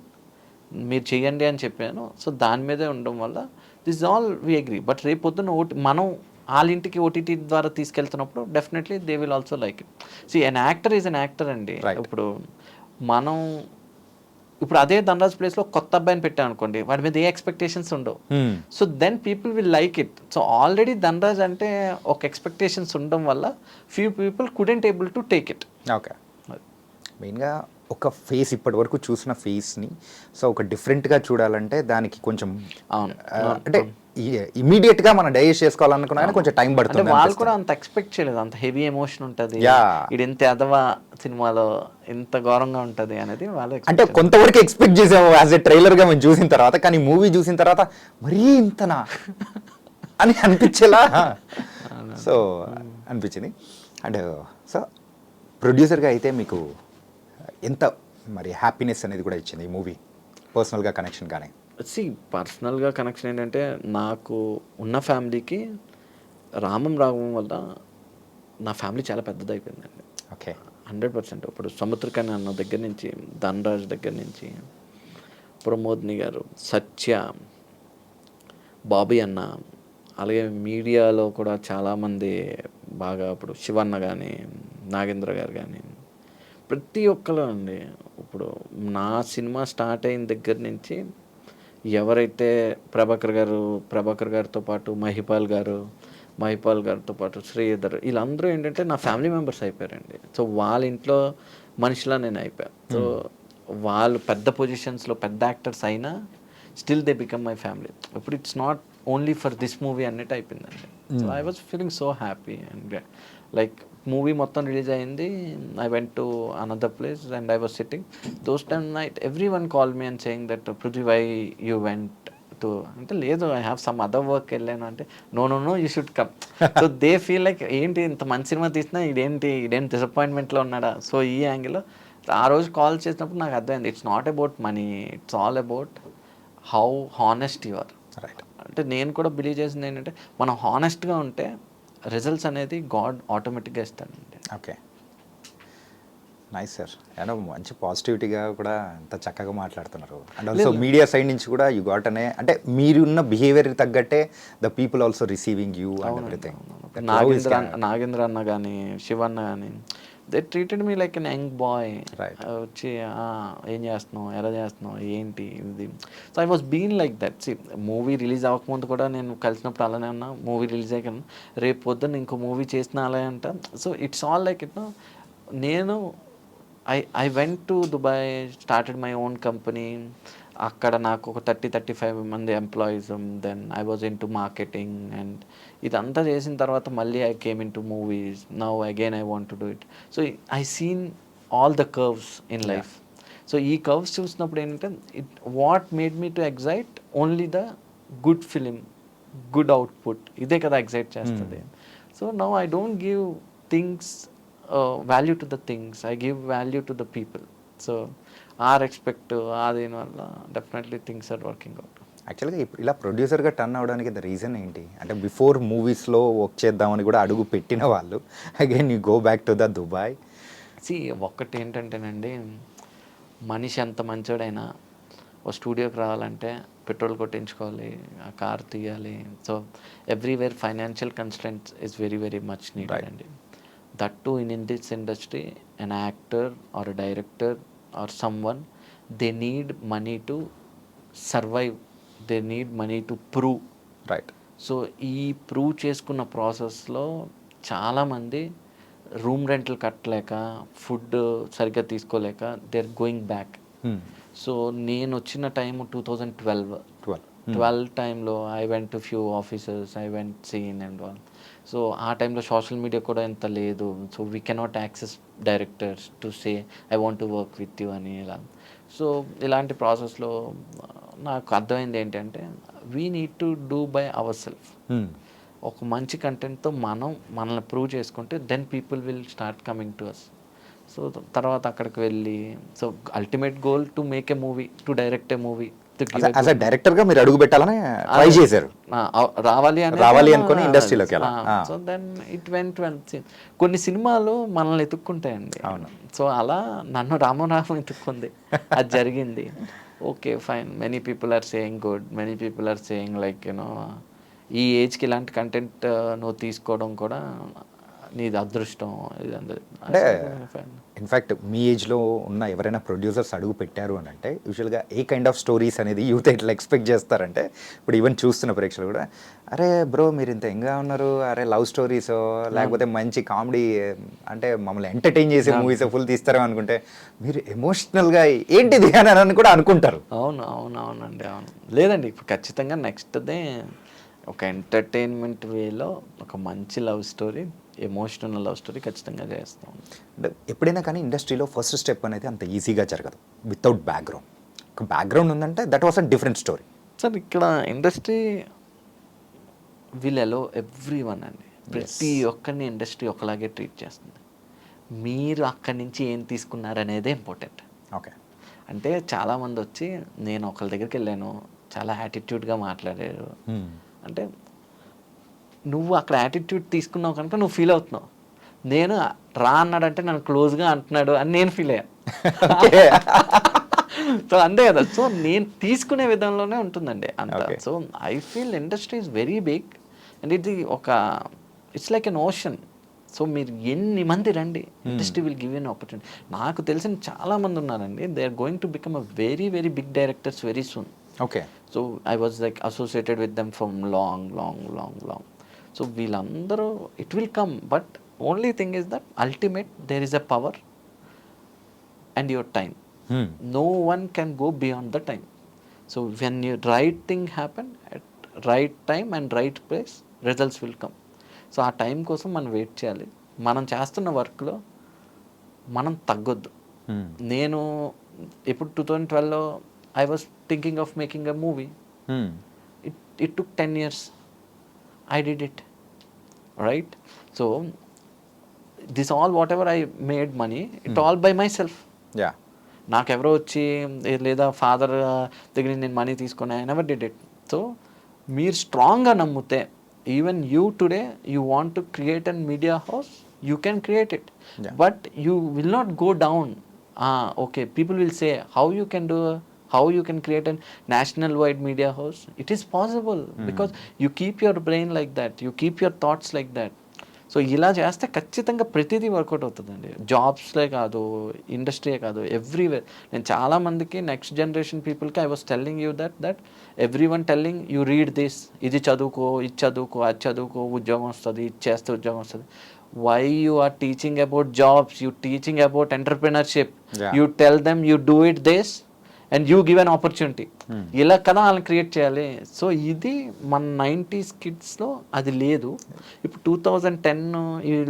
[SPEAKER 3] మీరు చేయండి అని చెప్పాను. సో దాని మీదే ఉండడం వల్ల this all we agree. But రేపు పొద్దున్న మనం వాళ్ళ ఇంటికి ఓటీటీ ద్వారా తీసుకెళ్తున్నప్పుడు definitely they will also like it. See an actor is an actor అండి. ఇప్పుడు మనం ఇప్పుడు అదే ధనరాజ్ ప్లేస్లో కొత్త అబ్బాయిని పెట్టాం అనుకోండి, వాడి మీద ఏ ఎక్స్పెక్టేషన్స్ ఉండవు. So then people will like it. So already Dhanraj అంటే ఒక ఎక్స్పెక్టేషన్స్ ఉండడం వల్ల few people couldn't able to take it.
[SPEAKER 2] Okay. మెయిన్గా ఒక ఫేస్ ఇప్పటి వరకు చూసిన ఫేస్ని సో ఒక డిఫరెంట్గా చూడాలంటే దానికి కొంచెం అంటే ఇమీడియట్గా మనం డైజెస్ట్ చేసుకోవాలనుకున్నా కానీ కొంచెం టైం పడుతుంది.
[SPEAKER 3] వాళ్ళు కూడా అంత ఎక్స్పెక్ట్ చేయలేదు, అంత హెవీ ఎమోషన్ ఉంటుంది, ఇది ఇంత ఎదవా సినిమాలో ఇంత ఘోరంగా ఉంటుంది అనేది వాళ్ళు
[SPEAKER 2] అంటే కొంతవరకు ఎక్స్పెక్ట్ చేసాము యాజ్ ఎ ట్రైలర్గా మేము చూసిన తర్వాత. కానీ మూవీ చూసిన తర్వాత మరీ ఇంతనా అని అనిపించేలా సో అనిపించింది. అండ్ సో ప్రొడ్యూసర్గా అయితే మీకు ఎంత మరి హ్యాపీనెస్ అనేది కూడా ఇచ్చింది ఈ మూవీ, పర్సనల్గా కనెక్షన్ కానీ?
[SPEAKER 3] పర్సనల్గా కనెక్షన్ ఏంటంటే నాకు ఉన్న ఫ్యామిలీకి రామం రాఘవం వల్ల నా ఫ్యామిలీ చాలా పెద్దదైపోయిందండి.
[SPEAKER 2] ఓకే.
[SPEAKER 3] 100%. ఇప్పుడు సముద్రకని అన్న దగ్గర నుంచి, ధనరాజ్ దగ్గర నుంచి, ప్రమోద్ని గారు, సత్య, బాబీ అన్న, అలాగే మీడియాలో కూడా చాలామంది బాగా, ఇప్పుడు శివన్న కానీ, నాగేంద్ర గారు కానీ, ప్రతి ఒక్కరు అండి. ఇప్పుడు నా సినిమా స్టార్ట్ అయిన దగ్గర నుంచి ఎవరైతే ప్రభాకర్ గారితో పాటు మహిపాల్ గారితో పాటు శ్రీధర్, వీళ్ళందరూ ఏంటంటే నా ఫ్యామిలీ మెంబర్స్ అయిపోయారండి. సో వాళ్ళ ఇంట్లో మనిషిలా నేను అయిపోయాను. సో వాళ్ళు పెద్ద పొజిషన్స్లో పెద్ద యాక్టర్స్ అయినా still they become my family. ఇప్పుడు it's not only for this movie అన్నట్టు అయిపోయిందండి. So I was feeling so happy and like movie మొత్తం రిలీజ్ అయింది. I went to another place and I was sitting those time night every one call me and saying that Prithvi why you went to, అంటే లేదు I have some other work వెళ్ళాను అంటే no you should come. So they feel like ఏంటి ఇంత మంచి cinema తీసినా ఇదేంటి డిసప్పాయింట్మెంట్లో ఉన్నాడా. సో ఈ యాంగిల్లో ఆ రోజు కాల్ చేసినప్పుడు నాకు అర్థమైంది it's not about money, it's all about how honest you are.
[SPEAKER 2] Right.
[SPEAKER 3] అంటే నేను కూడా బిలీవ్ చేసింది ఏంటంటే మనం హానెస్ట్గా ఉంటే రిజల్ట్స్ అనేది గాడ్ ఆటోమేటిక్గా ఇస్తాడండి.
[SPEAKER 2] ఓకే. Nice sir. ఏదో మంచి పాజిటివిటీగా కూడా ఎంత చక్కగా మాట్లాడుతున్నారు. అండ్ ఆల్సో మీడియా సైడ్ నుంచి కూడా యూ గాట్ అనే అంటే మీరున్న బిహేవియర్ తగ్గట్టే the people also receiving you and everything.
[SPEAKER 3] Nagendra అన్న కానీ, శివన్న కానీ, they treated me like an young boy. వచ్చి ఏం చేస్తున్నావు, ఎలా చేస్తున్నావు, ఏంటి ఇది. So I was been like that. See movie release అవ్వకముందు కూడా నేను కలిసినప్పుడు అలానే ఉన్నా, మూవీ రిలీజ్ అయ్యాక రేపు పొద్దున్న ఇంకో మూవీ చేసినా అలాగే అంట. So it's all like it. నేను I went to Dubai, started my own company. అక్కడ నాకు ఒక 30-35 మంది employees. Then I was in to marketing and ఇదంతా చేసిన తర్వాత మళ్ళీ I came in to movies. Now again I want to do it. So I seen all the curves in life. So ఈ curves చూసినప్పుడు ఏంటంటే what made me to excite only the good film, good output. ఇదే కదా excite చేస్తుంది. So now I don't give things value to the things, I give value to the people. So ఆ respect దీనివల్ల definitely things are working out.
[SPEAKER 2] యాక్చువల్గా ఇప్పుడు ఇలా ప్రొడ్యూసర్గా turn అవడానికి ద రీజన్ ఏంటి? అంటే బిఫోర్ మూవీస్లో వర్క్ చేద్దామని కూడా అడుగు పెట్టిన వాళ్ళు again you go back to the Dubai.
[SPEAKER 3] ఒక్కటి ఏంటంటేనండి, మనిషి ఎంత మంచోడైనా ఓ స్టూడియోకి రావాలంటే పెట్రోల్ కొట్టించుకోవాలి, ఆ కార్ తీయాలి. So everywhere financial constraints is very very much needed అండి. That to in this industry an actor or a director or someone, they need money to survive, they need money to prove.
[SPEAKER 2] Right.
[SPEAKER 3] So ఈ prove చేసుకున్న ప్రాసెస్లో చాలామంది room రెంట్లు కట్టలేక, food సరిగ్గా తీసుకోలేక they are going back. So నేను వచ్చిన టైం 2012 టైంలో I went to few offices, I went seen and all. So ఆ టైంలో సోషల్ మీడియా కూడా ఎంత లేదు. So we cannot access directors to say I want to work with you అని ఇలా. సో ఇలాంటి ప్రాసెస్లో నాకు అర్థమైంది ఏంటంటే we need to do by our self. ఒక మంచి కంటెంట్తో మనల్ని ప్రూవ్ చేసుకుంటే then people will start coming to us. So తర్వాత అక్కడికి వెళ్ళి so ultimate goal to make a movie, to direct a movie,
[SPEAKER 2] as a డైరెక్టర్గా మీరు అడుగు పెట్టాలని ట్రై చేశారు,
[SPEAKER 3] రావాలి
[SPEAKER 2] అనుకుని ఇండస్ట్రీలోకి వెళ్ళా.
[SPEAKER 3] సో దెన్ ఇట్ వెంట్ కొన్ని సినిమాలు మనల్ని ఎత్తుక్కుంటాయండి.
[SPEAKER 2] అవును.
[SPEAKER 3] సో అలా నన్ను రామం ఎత్తుక్కుంది, అది జరిగింది. Okay fine, many people are saying good, many people are saying like you know ఈ ఏజ్కి ఇలాంటి కంటెంట్ నువ్వు తీసుకోవడం కూడా నీది అదృష్టం
[SPEAKER 2] అంటే ఇన్ఫ్యాక్ట్ మీ ఏజ్లో ఉన్న ఎవరైనా ప్రొడ్యూసర్స్ అడుగు పెట్టారు అని అంటే యూజువల్గా ఏ కైండ్ ఆఫ్ స్టోరీస్ అనేది యూత్ ఇట్లా ఎక్స్పెక్ట్ చేస్తారంటే, ఇప్పుడు ఈవెన్ చూస్తున్న ప్రేక్షకులు కూడా అరే బ్రో మీరు ఇంత ఎంగా ఉన్నారు, అరే లవ్ స్టోరీస్ లేకపోతే మంచి కామెడీ అంటే మమ్మల్ని ఎంటర్టైన్ చేసే మూవీస్ ఫుల్ తీస్తారో అనుకుంటే మీరు ఎమోషనల్గా ఏంటిది అని కూడా అనుకుంటారు.
[SPEAKER 3] అవునండి. లేదండి, ఇప్పుడు ఖచ్చితంగా నెక్స్ట్దే ఒక ఎంటర్టైన్మెంట్ వేలో ఒక మంచి love story, emotional love story ఖచ్చితంగా చేస్తాం.
[SPEAKER 2] అంటే ఎప్పుడైనా కానీ ఇండస్ట్రీలో ఫస్ట్ స్టెప్ అనేది అంత ఈజీగా జరగదు వితౌట్ బ్యాక్గ్రౌండ్. ఒక బ్యాక్గ్రౌండ్ ఉందంటే that was a different story.
[SPEAKER 3] Sir ఇక్కడ industry will allow every one అండి, ప్రతి ఒక్కరిని ఇండస్ట్రీ ఒకలాగే ట్రీట్ చేస్తుంది. మీరు అక్కడి నుంచి ఏం తీసుకున్నారనేదే ఇంపార్టెంట్.
[SPEAKER 2] ఓకే,
[SPEAKER 3] అంటే చాలామంది వచ్చి నేను ఒకరి దగ్గరికి వెళ్ళాను, చాలా యాటిట్యూడ్గా మాట్లాడారు అంటే నువ్వు అక్కడ యాటిట్యూడ్ తీసుకున్నావు కనుక నువ్వు ఫీల్ అవుతున్నావు. నేను రా అన్నాడంటే నన్ను క్లోజ్గా అంటున్నాడు అని నేను ఫీల్ అయ్యా. సో అంతే కదా, సో నేను తీసుకునే విధంలోనే ఉంటుందండి అంత. So I feel industry is very big and ఇది it's like an ocean. So మీరు ఎన్ని మంది రండి, industry will give an opportunity. నాకు తెలిసిన చాలామంది ఉన్నారండి, they are going to become a very very big directors very soon.
[SPEAKER 2] Okay,
[SPEAKER 3] so I was like associated with them from long. So వీళ్ళందరూ it will come, but only thing is that ultimate there is a power and your time. No one can go beyond the time. So when your right thing happen at right time and right place, results will come. So ఆ time కోసం మనం wait చేయాలి. మనం చేస్తున్న వర్క్లో మనం తగ్గొద్దు. నేను ఇప్పుడు 2012లో I was thinking of making a movie. It took 10 years. I did it. Right? So this all whatever I made money, it all by myself.
[SPEAKER 2] Yeah.
[SPEAKER 3] నాకెవరో వచ్చి లేదా ఫాదర్ దగ్గర నేను మనీ తీసుకుని I never did it. So మీరు స్ట్రాంగ్గా నమ్మితే even you today you want to create an media house, you can create it, but you will not go down. Okay, people will say how you can do, how you can create a national wide media house. It is possible because you keep your brain like that, you keep your thoughts like that. So ఇలా చేస్తే ఖచ్చితంగా ప్రతిదీ work out అవుతుందండి. జాబ్స్లే కాదు, ఇండస్ట్రీయే కాదు, everywhere. నేను చాలామందికి next generation పీపుల్కి I was telling you that every one telling you read this, ఇది చదువుకో, ఇది చదువుకో, అది చదువుకో, ఉద్యోగం వస్తుంది, ఇది చేస్తే ఉద్యోగం వస్తుంది. Why you are teaching about jobs, you teaching about entrepreneurship, you tell them you do it this and you give an opportunity. ఇలా కదా వాళ్ళని క్రియేట్ చేయాలి. సో ఇది మన 90s కిడ్స్లో అది లేదు. ఇప్పుడు 2010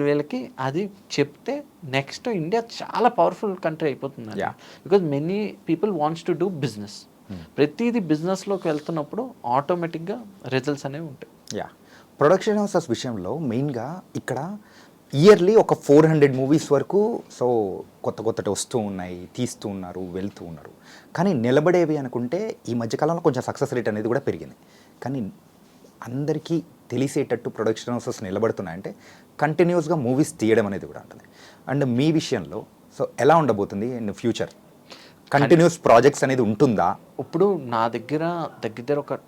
[SPEAKER 3] వీళ్ళకి అది చెప్తే నెక్స్ట్ ఇండియా చాలా పవర్ఫుల్ కంట్రీ అయిపోతుంది. Because many people wants to do business. ప్రతిదీ బిజినెస్లోకి వెళ్తున్నప్పుడు ఆటోమేటిక్గా రిజల్ట్స్ అనేవి ఉంటాయి.
[SPEAKER 2] ప్రొడక్షన్ హౌసెస్ విషయంలో మెయిన్గా ఇక్కడ ఇయర్లీ ఒక 400 మూవీస్ వరకు సో కొత్త వస్తూ ఉన్నాయి, తీస్తూ ఉన్నారు, వెళ్తూ ఉన్నారు. కానీ నిలబడేవి అనుకుంటే ఈ మధ్యకాలంలో కొంచెం సక్సెస్ రేట్ అనేది కూడా పెరిగింది. కానీ అందరికీ తెలిసేటట్టు ప్రొడక్షన్ హౌసెస్ నిలబడుతున్నాయంటే కంటిన్యూస్గా మూవీస్ తీయడం అనేది కూడా ఉంటుంది. అండ్ మీ విషయంలో సో ఎలా ఉండబోతుంది ఇన్ ఫ్యూచర్? కంటిన్యూస్ ప్రాజెక్ట్స్ అనేది ఉంటుందా?
[SPEAKER 3] ఇప్పుడు నా దగ్గర ఒక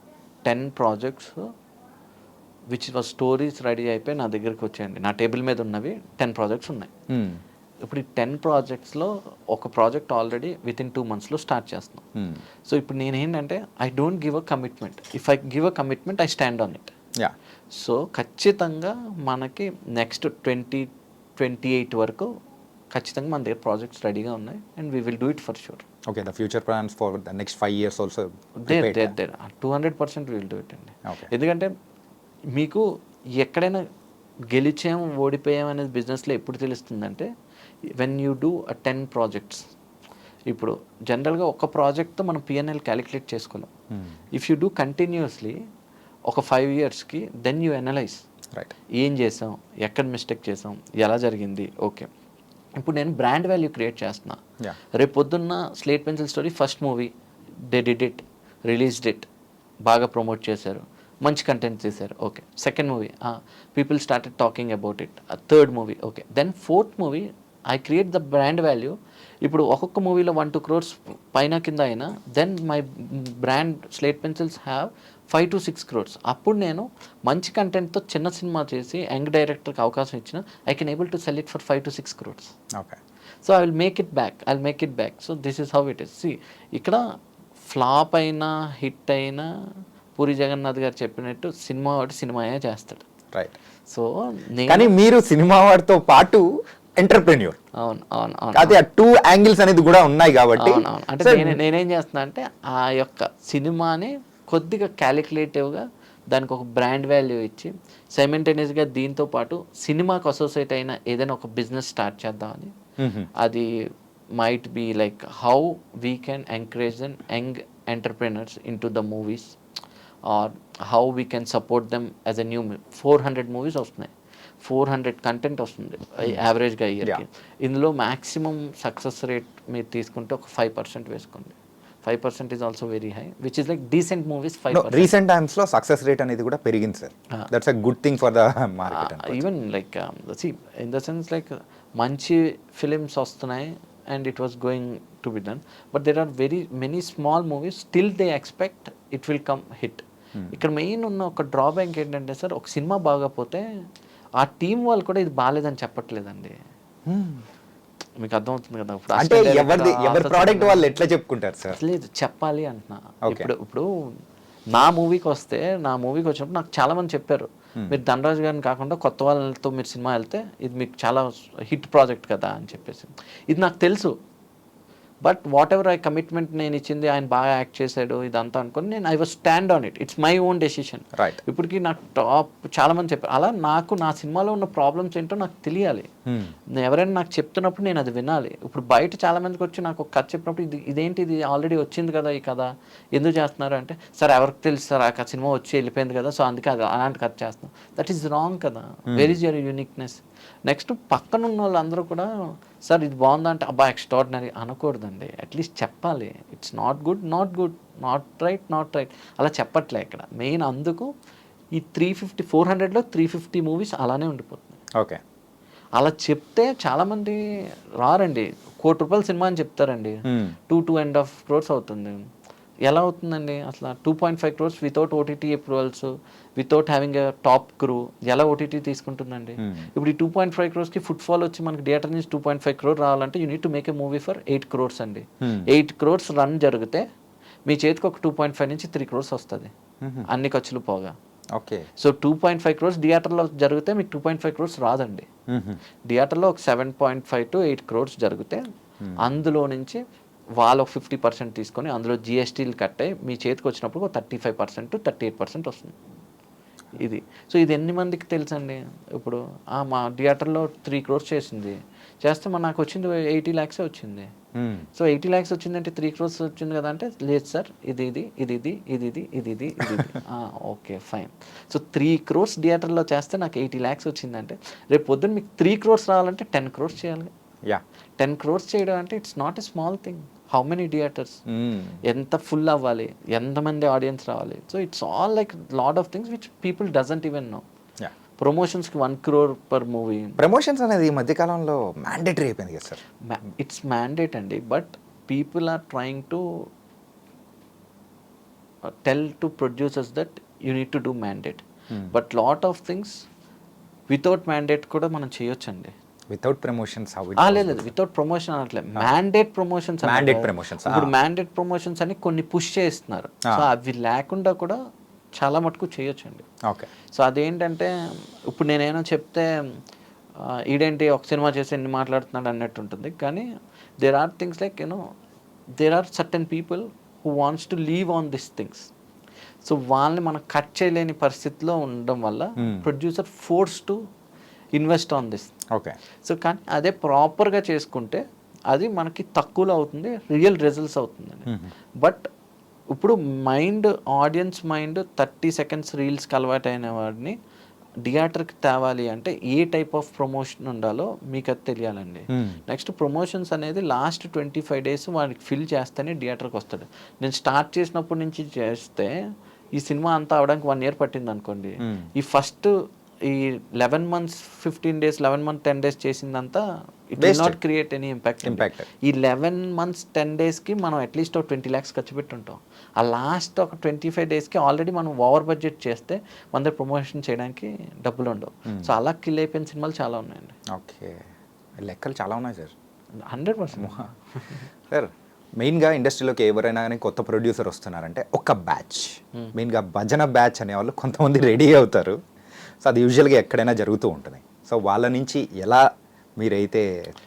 [SPEAKER 3] 10 projects which was stories ready అయిపోయి నా దగ్గరికి వచ్చాయండి. నా టేబుల్ మీద ఉన్నవి 10 ప్రాజెక్ట్స్ ఉన్నాయి. ఇప్పుడు ఈ 10 ప్రాజెక్ట్స్లో ఒక ప్రాజెక్ట్ ఆల్రెడీ విత్ ఇన్ 2 monthsలో స్టార్ట్ చేస్తున్నాం. సో ఇప్పుడు నేనేంటంటే I don't give a commitment. If I give a commitment I stand on it. So ఖచ్చితంగా మనకి నెక్స్ట్ 2028 వరకు ఖచ్చితంగా మన దగ్గర ప్రాజెక్ట్స్ రెడీగా ఉన్నాయి and we will do it for sure.
[SPEAKER 2] Okay, the future plans for the next 5 years also
[SPEAKER 3] there 200% will do it అండి. ఎందుకంటే మీకు ఎక్కడైనా గెలిచాం ఓడిపోయాం అనేది బిజినెస్లో ఎప్పుడు తెలుస్తుందంటే వెన్ యూ డూ 10 ప్రాజెక్ట్స్. ఇప్పుడు జనరల్గా ఒక ప్రాజెక్ట్తో మనం పిఎన్ఎల్ క్యాలిక్యులేట్ చేసుకోలేం. ఇఫ్ యూ డూ కంటిన్యూస్లీ ఒక 5 yearsకి దెన్ యూ అనలైజ్ రైట్, ఏం చేసాం, ఎక్కడ మిస్టేక్ చేసాం, ఎలా జరిగింది. ఓకే, ఇప్పుడు నేను బ్రాండ్ వాల్యూ క్రియేట్ చేస్తున్నా.
[SPEAKER 2] Yeah.
[SPEAKER 3] రేపు పొద్దున్న Slate Pencil story first movie they did it, released it, బాగా ప్రమోట్ చేశారు, మంచి కంటెంట్ చేశారు, okay. Second movie people started talking about it, third movie okay. Then fourth movie I create the brand value. ఇప్పుడు ఒక్కొక్క మూవీలో 1-2 crores పైన కింద అయినా then my brand Slate Pencils have 5-6 crores. అప్పుడు నేను మంచి కంటెంట్తో చిన్న సినిమా చేసి యంగ్ డైరెక్టర్కి అవకాశం ఇచ్చిన I can able to sell it for 5-6 crores.
[SPEAKER 2] Okay.
[SPEAKER 3] So I will make it back. So this is how it is. See ఇక్కడ ఫ్లాప్ అయినా హిట్ అయినా పూరి జగన్నాథ్ గారు చెప్పినట్టు సినిమా వాడు సినిమాయే చేస్తాడు.
[SPEAKER 2] రైట్.
[SPEAKER 3] సో
[SPEAKER 2] కానీ మీరు సినిమా వాడితో పాటు ఎంటర్ప్రెన్యూర్.
[SPEAKER 3] అవును.
[SPEAKER 2] అదే 2 angles అనేది కూడా ఉన్నాయి కాబట్టి.
[SPEAKER 3] అవును. అంటే నేనేం చేస్తున్నా అంటే ఆ యొక్క సినిమాని కొద్దిగా క్యాలిక్యులేటివ్గా దానికి ఒక బ్రాండ్ వాల్యూ ఇచ్చి సైమెంటేనియస్గా దీంతో పాటు సినిమాకి అసోసియేట్ అయిన ఏదైనా ఒక బిజినెస్ స్టార్ట్ చేద్దామని. అది might be like how we can encourage then young entrepreneurs in to the movies or how we can support them as a new 400 movies వస్తున్నాయి, 400 కంటెంట్ వస్తుంది యావరేజ్గా ఇయర్కి. ఇందులో మ్యాక్సిమం సక్సెస్ రేట్ మీరు తీసుకుంటే ఒక 5% వేసుకోండి. 5% is also very high, which is like decent movies 5%.
[SPEAKER 2] Recent times లో సక్సెస్ రేట్ అనేది కూడా పెరిగింది sir. That's a good thing for the market.
[SPEAKER 3] Even like see in the sense like మంచి films వస్తున్నాయి and it was going to be done, but there are very many small movies still they expect it will come hit. ఇక్కడ main ఉన్న ఒక drawback ఏంటంటే sir, ఒక cinema బాగాపోతే ఆ team వాళ్ళు కూడా ఇది బాగాలేదని చెప్పట్లేదండి. మీకు అర్థమవుతుంది కదా.
[SPEAKER 2] అంటే ఎవరి ప్రోడక్ట్ వాళ్ళు ఎట్లా చెప్పుకుంటారు సార్?
[SPEAKER 3] లేదు, చెప్పాలి అంటున్నా. ఇప్పుడు నా మూవీకి వచ్చినప్పుడు నాకు చాలా మంది చెప్పారు, మీరు ధనరాజ్ గారిని కాకుండా కొత్త వాళ్ళతో మీరు సినిమా వెళ్తే ఇది మీకు చాలా హిట్ ప్రాజెక్ట్ కదా అని చెప్పేసి. ఇది నాకు తెలుసు, బట్ వాట్ ఎవర్ కమిట్మెంట్ నేను ఇచ్చింది, ఆయన బాగా యాక్ట్ చేశాడు ఇదంతా అనుకుని నేను I was stand on it. It's my own decision.
[SPEAKER 2] Right.
[SPEAKER 3] ఇప్పటికి నాకు టాప్ చాలా మంది చెప్పారు. అలా నాకు నా సినిమాలో ఉన్న ప్రాబ్లమ్స్ ఏంటో నాకు తెలియాలి. ఎవరైనా నాకు చెప్తున్నప్పుడు నేను అది వినాలి. ఇప్పుడు బయట చాలా మందికి వచ్చి నాకు ఒక కథ చెప్పినప్పుడు ఇదేంటి, ఇది ఆల్రెడీ వచ్చింది కదా ఈ కథ, ఎందుకు చేస్తున్నారు అంటే, సార్ ఎవరికి తెలుసు సార్, ఆ సినిమా వచ్చి వెళ్ళిపోయింది కదా, సో అందుకే అది అలాంటి కథ చేస్తున్నాం. దట్ ఈస్ రాంగ్ కదా. Where is your uniqueness? Next పక్కన ఉన్న వాళ్ళందరూ కూడా సార్ ఇది బాగుందా అంటే అబ్బా ఎక్స్ట్రాడినరీ అనకూడదండి. అట్లీస్ట్ చెప్పాలి, it's not good, not right అలా చెప్పట్లే ఇక్కడ మెయిన్. అందుకు ఈ 400లో 350 మూవీస్ అలానే ఉండిపోతుంది.
[SPEAKER 2] ఓకే.
[SPEAKER 3] అలా చెప్తే చాలామంది రారండి. ₹1,00,00,000 సినిమా అని చెప్తారండి, 2.5 crores అవుతుంది. ఎలా అవుతుందండి అసలు? 2.5 crores without OTT approvals, without having a top crew ఎలా ఓటీటీ తీసుకుంటుందండి? ఇప్పుడు ఈ 2.5 crores ఫుట్ఫాల్ వచ్చి మనకి థియేటర్ నుంచి 2.5 crore రావాలంటే you need to make a movie for 8 crores అండి. 8 crores రన్ జరిగితే మీ చేతికి ఒక 2.5 నుంచి 3 crores వస్తుంది, అన్ని ఖర్చులు పోగా.
[SPEAKER 2] ఓకే.
[SPEAKER 3] సో 2.5 crores థియేటర్లో జరిగితే మీకు 2.5 crores రాదండి. థియేటర్లో ఒక 7.5 to 8 crores జరిగితే అందులో నుంచి వాళ్ళు ఒక 50% తీసుకొని అందులో జిఎస్టీలు కట్టే మీ చేతికి వచ్చినప్పుడు ఒక 35% to 38% వస్తుంది. ఇది సో ఇది ఎన్ని మందికి తెలుసండి? ఇప్పుడు మా థియేటర్లో 3 crores చేస్తే మరి నాకు వచ్చింది 80 lakhs వచ్చింది. సో 80 lakhs వచ్చిందంటే 3 crores వచ్చింది కదా అంటే, లేదు సార్ ఇది ఓకే ఫైన్. సో 3 crores థియేటర్లో చేస్తే నాకు 80 lakhs వచ్చిందంటే రేపు పొద్దున్న మీకు 3 crores రావాలంటే 10 crores చేయాలి. 10 crores చేయడం అంటే it's not a small thing. How many theatres, ఎంత ఫుల్ అవ్వాలి, ఎంతమంది ఆడియన్స్ రావాలి. So it's all like lot of things which people doesn't even know. ప్రమోషన్స్కి 1 crore పర్ మూవీ.
[SPEAKER 2] ప్రమోషన్స్ అనేది ఈ మధ్యకాలంలో మ్యాండేటరీ అయిపోయింది కదా సార్?
[SPEAKER 3] ఇట్స్ మ్యాండేట్ అండి, but people are trying to tell to producers that you need to do mandate. But lot of things without mandate కూడా మనం చేయొచ్చండి.
[SPEAKER 2] Without promotions?
[SPEAKER 3] లేదు, వితౌట్ ప్రమోషన్ అనట్లేదు, మ్యాండేట్ ప్రమోషన్స్. ఇప్పుడు మ్యాండేట్ ప్రమోషన్స్ అని కొన్ని పుష్ చేస్తున్నారు. సో అవి లేకుండా కూడా చాలా మటుకు చేయొచ్చండి.
[SPEAKER 2] ఓకే.
[SPEAKER 3] సో అదేంటంటే ఇప్పుడు నేనేమో చెప్తే ఈడేంటి ఒక సినిమా చేసి ఎన్ని మాట్లాడుతున్నాడు అన్నట్టు ఉంటుంది. కానీ there are things like there are certain people who wants to leave on this things. So వాళ్ళని మనం కట్ చేయలేని పరిస్థితిలో ఉండడం వల్ల producer force to invest on this.
[SPEAKER 2] Okay.
[SPEAKER 3] So కానీ అదే ప్రాపర్గా చేసుకుంటే అది మనకి తక్కువలో అవుతుంది, రియల్ రిజల్ట్స్ అవుతుందండి. బట్ ఇప్పుడు ఆడియన్స్ మైండ్ 30 seconds రీల్స్కి అలవాటు అయిన వాడిని థియేటర్కి తేవాలి అంటే ఏ టైప్ ఆఫ్ ప్రమోషన్ ఉండాలో మీకు అది తెలియాలండి. నెక్స్ట్ ప్రమోషన్స్ అనేది లాస్ట్ 25 days వాడికి ఫిల్ చేస్తేనే థియేటర్కి వస్తాడు. నేను స్టార్ట్ చేసినప్పటి నుంచి చేస్తే ఈ సినిమా అంతా అవడానికి 1 year పట్టింది అనుకోండి. ఈ ఫస్ట్ ఈ 11 months 15 days 11 months 10 days చేసిందంతా it will not create any impact. ఈ 11 months 10 daysకి మనం అట్లీస్ట్ ఒక 20 lakhs ఖర్చు పెట్టుంటాం. ఆ లాస్ట్ ఒక 25 daysకి ఆల్రెడీ మనం ఓవర్ బడ్జెట్ చేస్తే మన దగ్గర ప్రమోషన్ చేయడానికి డబ్బులు ఉండవు. సో అలా కిల్ అయిపోయిన సినిమాలు చాలా ఉన్నాయండి.
[SPEAKER 2] ఓకే, లెక్కలు చాలా ఉన్నాయి సార్.
[SPEAKER 3] 100%.
[SPEAKER 2] సార్ మెయిన్గా ఇండస్ట్రీలోకి ఎవరైనా కానీ కొత్త ప్రొడ్యూసర్ వస్తున్నారంటే ఒక బ్యాచ్, మెయిన్గా భజన బ్యాచ్ అనేవాళ్ళు కొంతమంది రెడీ అవుతారు. సో అది యూజువల్గా ఎక్కడైనా జరుగుతూ ఉంటుంది. సో వాళ్ళ నుంచి ఎలా మీరైతే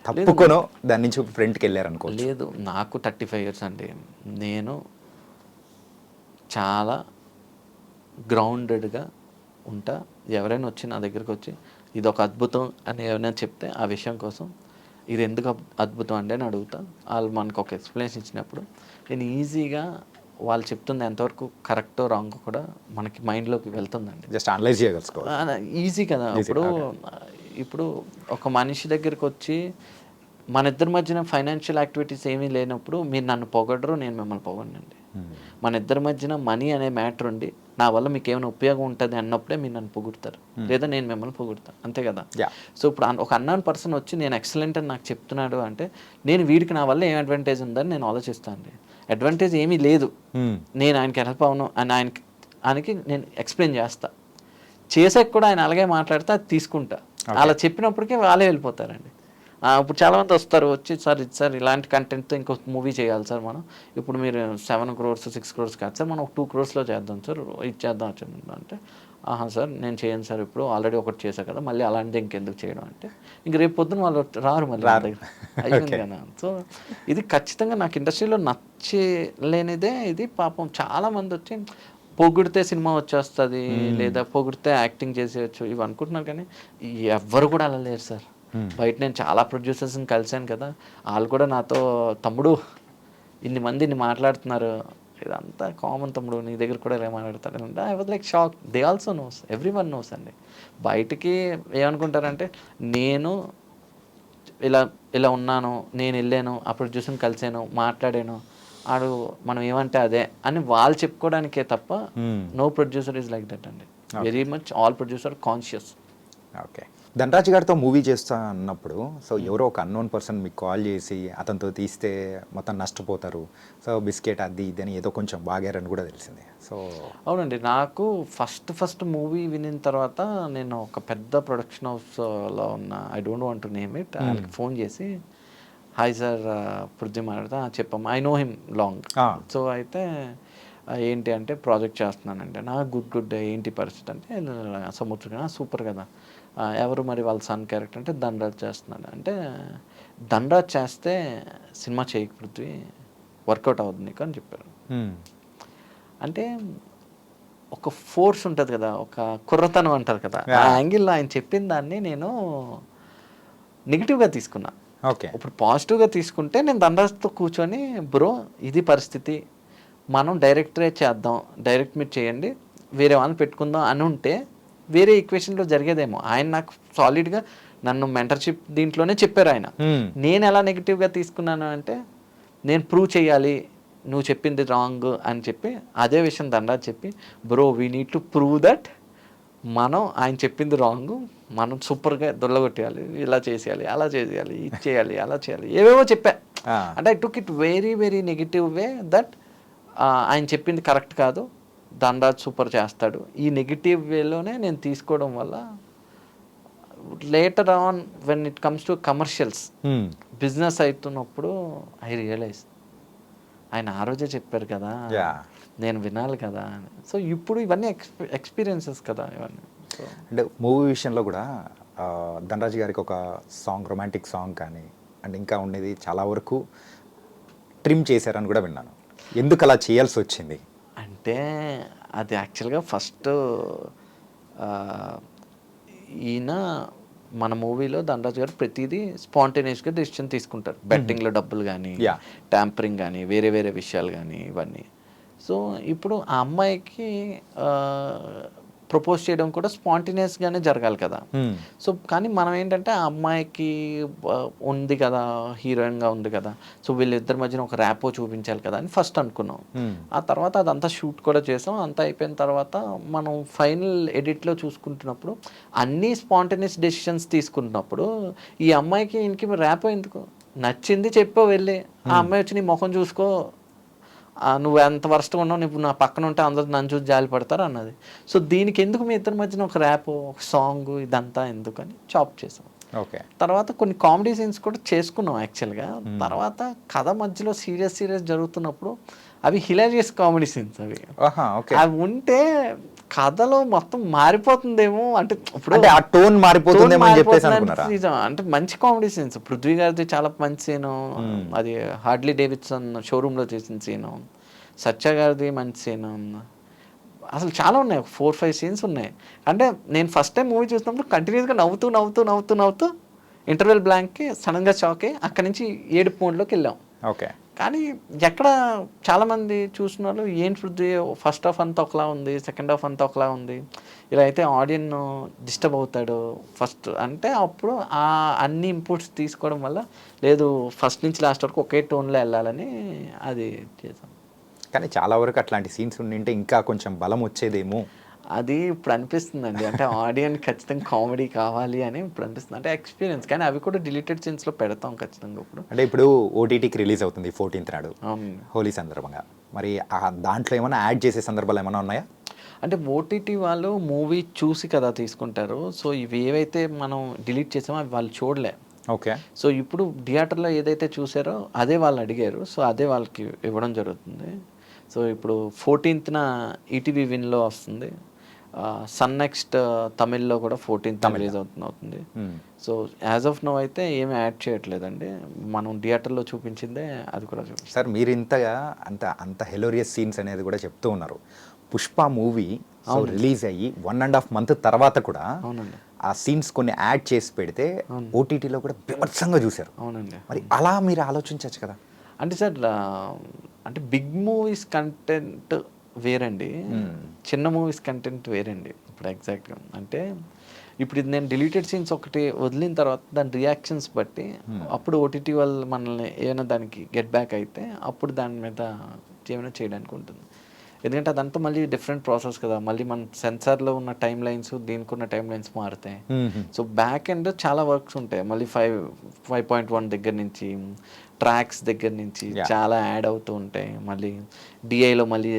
[SPEAKER 2] తప్పుకొనో దాని నుంచి ఫ్రంట్కి వెళ్ళారనుకో.
[SPEAKER 3] లేదు, నాకు 35 years అండి. నేను చాలా గ్రౌండెడ్గా ఉంటా. ఎవరైనా వచ్చి నా దగ్గరికి వచ్చి ఇది ఒక అద్భుతం అని ఏమైనా చెప్తే ఆ విషయం కోసం ఇది ఎందుకు అద్భుతం అంటే అని అడుగుతా. వాళ్ళు మనకు ఒక ఎక్స్ప్లెనేషన్ ఇచ్చినప్పుడు నేను ఈజీగా వాళ్ళు చెప్తుంది ఎంతవరకు కరెక్టో రాంగో కూడా మనకి మైండ్లోకి వెళ్తుందండి.
[SPEAKER 2] జస్ట్ అనలైజ్ చేయగలుగుతారు,
[SPEAKER 3] ఈజీ కదా. ఇప్పుడు ఒక మనిషి దగ్గరికి వచ్చి మన ఇద్దరి మధ్యన ఫైనాన్షియల్ యాక్టివిటీస్ ఏమీ లేనప్పుడు మీరు నన్ను పొగడరు, నేను మిమ్మల్ని పొగడనండి. మన ఇద్దరి మధ్యన మనీ అనే మ్యాటర్ ఉండి నా వల్ల మీకు ఏమైనా ఉపయోగం ఉంటుంది అన్నప్పుడే మీరు నన్ను పొగుడతారు, లేదా నేను మిమ్మల్ని పొగుడతాను, అంతే కదా. సో ఇప్పుడు ఒక అన్నోన్ పర్సన్ వచ్చి నేను ఎక్సలెంట్ అని నాకు చెప్తున్నాడు అంటే నేను వీడికి నా వల్ల ఏం అడ్వాంటేజ్ ఉందని నేను ఆలోచిస్తాను అండి. అడ్వాంటేజ్ ఏమీ లేదు, నేను ఆయనకి హెల్ప్ అవును అని ఆయనకి నేను ఎక్స్ప్లెయిన్ చేస్తా. చేసాక కూడా ఆయన అలాగే మాట్లాడితే అది తీసుకుంటా. అలా చెప్పినప్పటికీ వాళ్ళే వెళ్ళిపోతారండి. ఇప్పుడు చాలామంది వస్తారు, వచ్చి సార్ ఇలాంటి కంటెంట్తో ఇంకో మూవీ చేయాలి సార్ మనం. ఇప్పుడు మీరు 7 crores 6 crores కాదు సార్, మనం 2 crores చేద్దాం సార్, ఇచ్చేద్దాం అంటే ఆహా సార్ నేను చేయను సార్, ఇప్పుడు ఆల్రెడీ ఒకటి చేశాను కదా, మళ్ళీ అలాంటిది ఇంకెందుకు చేయడం అంటే ఇంక రేపు పొద్దున వాళ్ళు రారు మళ్ళీ అయిపోయింది కదా. సో ఇది ఖచ్చితంగా నాకు ఇండస్ట్రీలో నచ్చలేనిదే ఇది. పాపం చాలామంది వచ్చి పొగిడితే సినిమా వచ్చేస్తుంది, లేదా పొగిడితే యాక్టింగ్ చేసేయచ్చు ఇవి అనుకుంటున్నారు, కానీ ఎవ్వరు కూడా అలా లేరు సార్. బయట నేను చాలా ప్రొడ్యూసర్స్ని కలిశాను కదా, వాళ్ళు కూడా నాతో తమ్ముడు ఇన్ని మంది ఇన్ని మాట్లాడుతున్నారు, ఇదంతా కామన్ తమ్ముడు, నీ దగ్గర కూడా ఇలా మాట్లాడతారు అంటే I was like shock. They also knows, everyone knows అండి. బయటికి ఏమనుకుంటారంటే నేను ఇలా ఉన్నాను, నేను వెళ్ళాను, ఆ ప్రొడ్యూసర్ని కలిసాను, మాట్లాడాను, ఆడు మనం ఏమంటే అదే అని వాళ్ళు చెప్పుకోవడానికే తప్ప no producer is like that అండి. Very much all producer conscious.
[SPEAKER 2] Okay, Dhanraj గారితో మూవీ చేస్తా అన్నప్పుడు సో ఎవరో ఒక అన్నోన్ పర్సన్ మీకు కాల్ చేసి అతనితో తీస్తే మొత్తం నష్టపోతారు, సో బిస్కెట్ అది ఇది అని ఏదో కొంచెం బాగారని కూడా తెలిసింది. సో
[SPEAKER 3] అవునండి, నాకు ఫస్ట్ మూవీ వినిన తర్వాత నేను ఒక పెద్ద ప్రొడక్షన్ హౌస్లో ఉన్న, I don't want to name it, వాళ్ళకి ఫోన్ చేసి హాయ్ సార్ పృథ్వీ మాట్లాడతా చెప్పమ్మా, I know him long. So అయితే ఏంటి అంటే ప్రాజెక్ట్ చేస్తున్నానంటే నా గుడ్ ఏంటి పరిస్థితి అంటే సముద్రం సూపర్ కదా, ఎవరు మరి వాళ్ళ సన్ క్యారెక్టర్ అంటే ధనరాజ్ చేస్తున్నాడు అంటే ధనరాజ్ చేస్తే సినిమా చేయక పృథ్వీ వర్కౌట్ అవుతుంది నీకు అని చెప్పారు. అంటే ఒక ఫోర్స్ ఉంటుంది కదా, ఒక కుర్రతనం అంటారు కదా, ఆ యాంగిల్లో ఆయన చెప్పిన దాన్ని నేను నెగిటివ్గా తీసుకున్నా.
[SPEAKER 2] ఓకే,
[SPEAKER 3] ఇప్పుడు పాజిటివ్గా తీసుకుంటే నేను ధనరాజ్తో కూర్చొని బ్రో ఇది పరిస్థితి, మనం డైరెక్టరే చేద్దాం, డైరెక్ట్ మీరు చేయండి, వేరే వాళ్ళని పెట్టుకుందాం అని ఉంటే వేరే ఈక్వేషన్లో జరిగేదేమో. ఆయన నాకు సాలిడ్గా నన్ను మెంటర్షిప్ దీంట్లోనే చెప్పారు ఆయన. నేను ఎలా నెగిటివ్గా తీసుకున్నాను అంటే నేను ప్రూవ్ చేయాలి, నువ్వు చెప్పింది రాంగ్ అని చెప్పి అదే విషయం ధనరాజ్ చెప్పి bro we need to prove that మనం ఆయన చెప్పింది రాంగ్, మనం సూపర్గా దొల్లగొట్టేయాలి, ఇలా చేసేయాలి, అలా చేసేయాలి, ఇది చేయాలి, అలా చేయాలి, ఏవేవో చెప్పా. అంటే I took it very negative way that ఆయన చెప్పింది కరెక్ట్ కాదు, ధనరాజ్ సూపర్ చేస్తాడు, ఈ నెగిటివ్ వేలోనే నేను తీసుకోవడం వల్ల later on when it comes to commercials business అవుతున్నప్పుడు ఐ రియలైజ్ ఆయన ఆ రోజే చెప్పారు కదా, నేను వినాలి కదా అని. సో ఇప్పుడు ఇవన్నీ ఎక్స్పీరియన్సెస్ కదా ఇవన్నీ.
[SPEAKER 2] అంటే మూవీ విషయంలో కూడా ధనరాజ్ గారికి ఒక సాంగ్, రొమాంటిక్ సాంగ్ కానీ అండ్ ఇంకా ఉండేది చాలా వరకు ట్రిమ్ చేశారని కూడా విన్నాను. ఎందుకు అలా చేయాల్సి వచ్చింది
[SPEAKER 3] అంటే అది యాక్చువల్గా ఫస్ట్ ఈయన మన మూవీలో ధనరాజ్ గారు ప్రతిదీ స్పాంటేనియస్గా డెసిషన్ తీసుకుంటారు, బెట్టింగ్లో డబ్బులు కానీ, ట్యాంపరింగ్ కానీ, వేరే విషయాలు కానీ ఇవన్నీ. సో ఇప్పుడు ఆ అమ్మాయికి ప్రపోజ్ చేయడం కూడా స్పాంటేనియస్గానే జరగాలి కదా. సో కానీ మనం ఏంటంటే ఆ అమ్మాయికి ఉంది కదా, హీరోయిన్గా ఉంది కదా, సో వీళ్ళిద్దరి మధ్యన ఒక ర్యాపో చూపించాలి కదా అని ఫస్ట్ అనుకున్నాం. ఆ తర్వాత అదంతా షూట్ కూడా చేసాం. అంతా అయిపోయిన తర్వాత మనం ఫైనల్ ఎడిట్లో చూసుకుంటున్నప్పుడు అన్నీ స్పాంటేనియస్ డెసిషన్స్ తీసుకుంటున్నప్పుడు ఈ అమ్మాయికి ఇంటికి ర్యాపో ఎందుకు, నచ్చింది చెప్పో వెళ్ళి, ఆ అమ్మాయి వచ్చి నీ ముఖం చూసుకో, నువ్వు ఎంత వరస్ట్గా ఉన్నావు, నువ్వు నా పక్కన ఉంటే అందరూ నన్ను చూసి జాలి పడతారు అన్నది. సో దీనికి ఎందుకు మీ ఇద్దరి మధ్యన ఒక ర్యాప్, ఒక సాంగ్, ఇదంతా ఎందుకని చాప్ చేసాం.
[SPEAKER 2] ఓకే.
[SPEAKER 3] తర్వాత కొన్ని కామెడీ సీన్స్ కూడా చేసుకున్నాం యాక్చువల్గా. తర్వాత కథ మధ్యలో సీరియస్ జరుగుతున్నప్పుడు అవి హిలారియస్ కామెడీ సీన్స్ అవి. అవి ఉంటే కథలో మొత్తం మారిపోతుందేమో, అంటే ఇప్పుడు
[SPEAKER 2] ఆ టోన్ మారిపోతుందేమో అని చెప్పేసి అనుకున్నారా?
[SPEAKER 3] అంటే మంచి కామెడీ సీన్స్. పృథ్వీ గారిది చాలా మంచి సీను, అది హార్డ్లీ డేవిడ్సన్ షోరూమ్ లో చేసిన సీను. సత్య గారిది మంచి సీను. అసలు చాలా ఉన్నాయి, 4-5 సీన్స్ ఉన్నాయి. అంటే నేను ఫస్ట్ టైం మూవీ చూసినప్పుడు కంటిన్యూస్గా నవ్వుతూ ఇంటర్వెల్ బ్లాంక్కి సడన్గా షాక్ అయ్యి అక్కడి నుంచి ఏడుపు మోడ్లోకి వెళ్ళాం.
[SPEAKER 2] ఓకే.
[SPEAKER 3] కానీ ఎక్కడ చాలామంది చూసిన వాళ్ళు ఏంటి పృథ్వీ ఫస్ట్ హాఫ్ అంతా ఒకలా ఉంది, సెకండ్ హాఫ్ అంతా ఒకలా ఉంది, ఇలా అయితే ఆడియన్ డిస్టర్బ్ అవుతాడు ఫస్ట్ అంటే, అప్పుడు ఆ అన్ని ఇన్పుట్స్ తీసుకోవడం వల్ల లేదు ఫస్ట్ నుంచి లాస్ట్ వరకు ఒకే టోన్లో వెళ్ళాలని అది చేసాం.
[SPEAKER 2] కానీ చాలా వరకు అట్లాంటి సీన్స్ ఉండింటే ఇంకా కొంచెం బలం వచ్చేదేమో
[SPEAKER 3] అది ఇప్పుడు అనిపిస్తుందండి. అంటే ఆడియన్ ఖచ్చితంగా కామెడీ కావాలి అని ఇప్పుడు అనిపిస్తుంది, అంటే ఎక్స్పీరియన్స్. కానీ అవి కూడా డిలీటెడ్ సీన్స్లో పెడతాం ఖచ్చితంగా. ఇప్పుడు
[SPEAKER 2] అంటే ఇప్పుడు ఓటీటీకి రిలీజ్ అవుతుంది 14th నాడు, హోలీ సందర్భంగా. మరి దాంట్లో ఏమైనా యాడ్ చేసే సందర్భాలు ఏమైనా ఉన్నాయా?
[SPEAKER 3] అంటే ఓటీటీ వాళ్ళు మూవీ చూసి కదా తీసుకుంటారు. సో ఇవి ఏవైతే మనం డిలీట్ చేసామో అవి వాళ్ళు చూడలే.
[SPEAKER 2] ఓకే.
[SPEAKER 3] సో ఇప్పుడు థియేటర్లో ఏదైతే చూసారో అదే వాళ్ళు అడిగారు, సో అదే వాళ్ళకి ఇవ్వడం జరుగుతుంది. సో ఇప్పుడు 14th ఈటీవీ విన్లో వస్తుంది, సన్ నెక్స్ట్ తమిళ్లో కూడా 14th రిలీజ్ అవుతుంది. సో యాజ్ ఆఫ్ నో అయితే ఏమి యాడ్ చేయట్లేదండి, మనం థియేటర్లో చూపించిందే అది కూడా చూపించాం.
[SPEAKER 2] సార్ మీరు ఇంతగా అంత హెలోరియస్ సీన్స్ అనేది కూడా చెప్తూ ఉన్నారు. పుష్ప మూవీ రిలీజ్ అయ్యి 1.5 month తర్వాత కూడా ఆ సీన్స్ కొన్ని యాడ్ చేసి పెడితే ఓటీటీలో కూడా బీభత్సంగా చూశారు.
[SPEAKER 3] అవునండి.
[SPEAKER 2] మరి అలా మీరు ఆలోచించవచ్చు కదా.
[SPEAKER 3] అంటే సార్ అంటే బిగ్ మూవీస్ కంటెంట్ వేరండి, చిన్న మూవీస్ కంటెంట్ వేరండి. ఇప్పుడు ఎగ్జాక్ట్గా అంటే ఇప్పుడు ఇది నేను డిలీటెడ్ సీన్స్ ఒకటి వదిలిన తర్వాత దాని రియాక్షన్స్ బట్టి అప్పుడు ఓటీటీ వాళ్ళు మనల్ని ఏమైనా దానికి గెట్ బ్యాక్ అయితే అప్పుడు దాని మీద ఏమైనా చేయడానికి ఉంటుంది. ఎందుకంటే అదంతా మళ్ళీ డిఫరెంట్ ప్రాసెస్ కదా, మళ్ళీ మన సెన్సార్లో ఉన్న టైం లైన్స్ దీనికి ఉన్న టైం లైన్స్ మారుతాయి. సో బ్యాక్ ఎండ్ చాలా వర్క్స్ ఉంటాయి, మళ్ళీ 5.1 దగ్గర నుంచి ట్రాక్స్ దగ్గర నుంచి చాలా యాడ్ అవుతూ ఉంటాయి. మళ్ళీ డిఐలో మళ్ళీ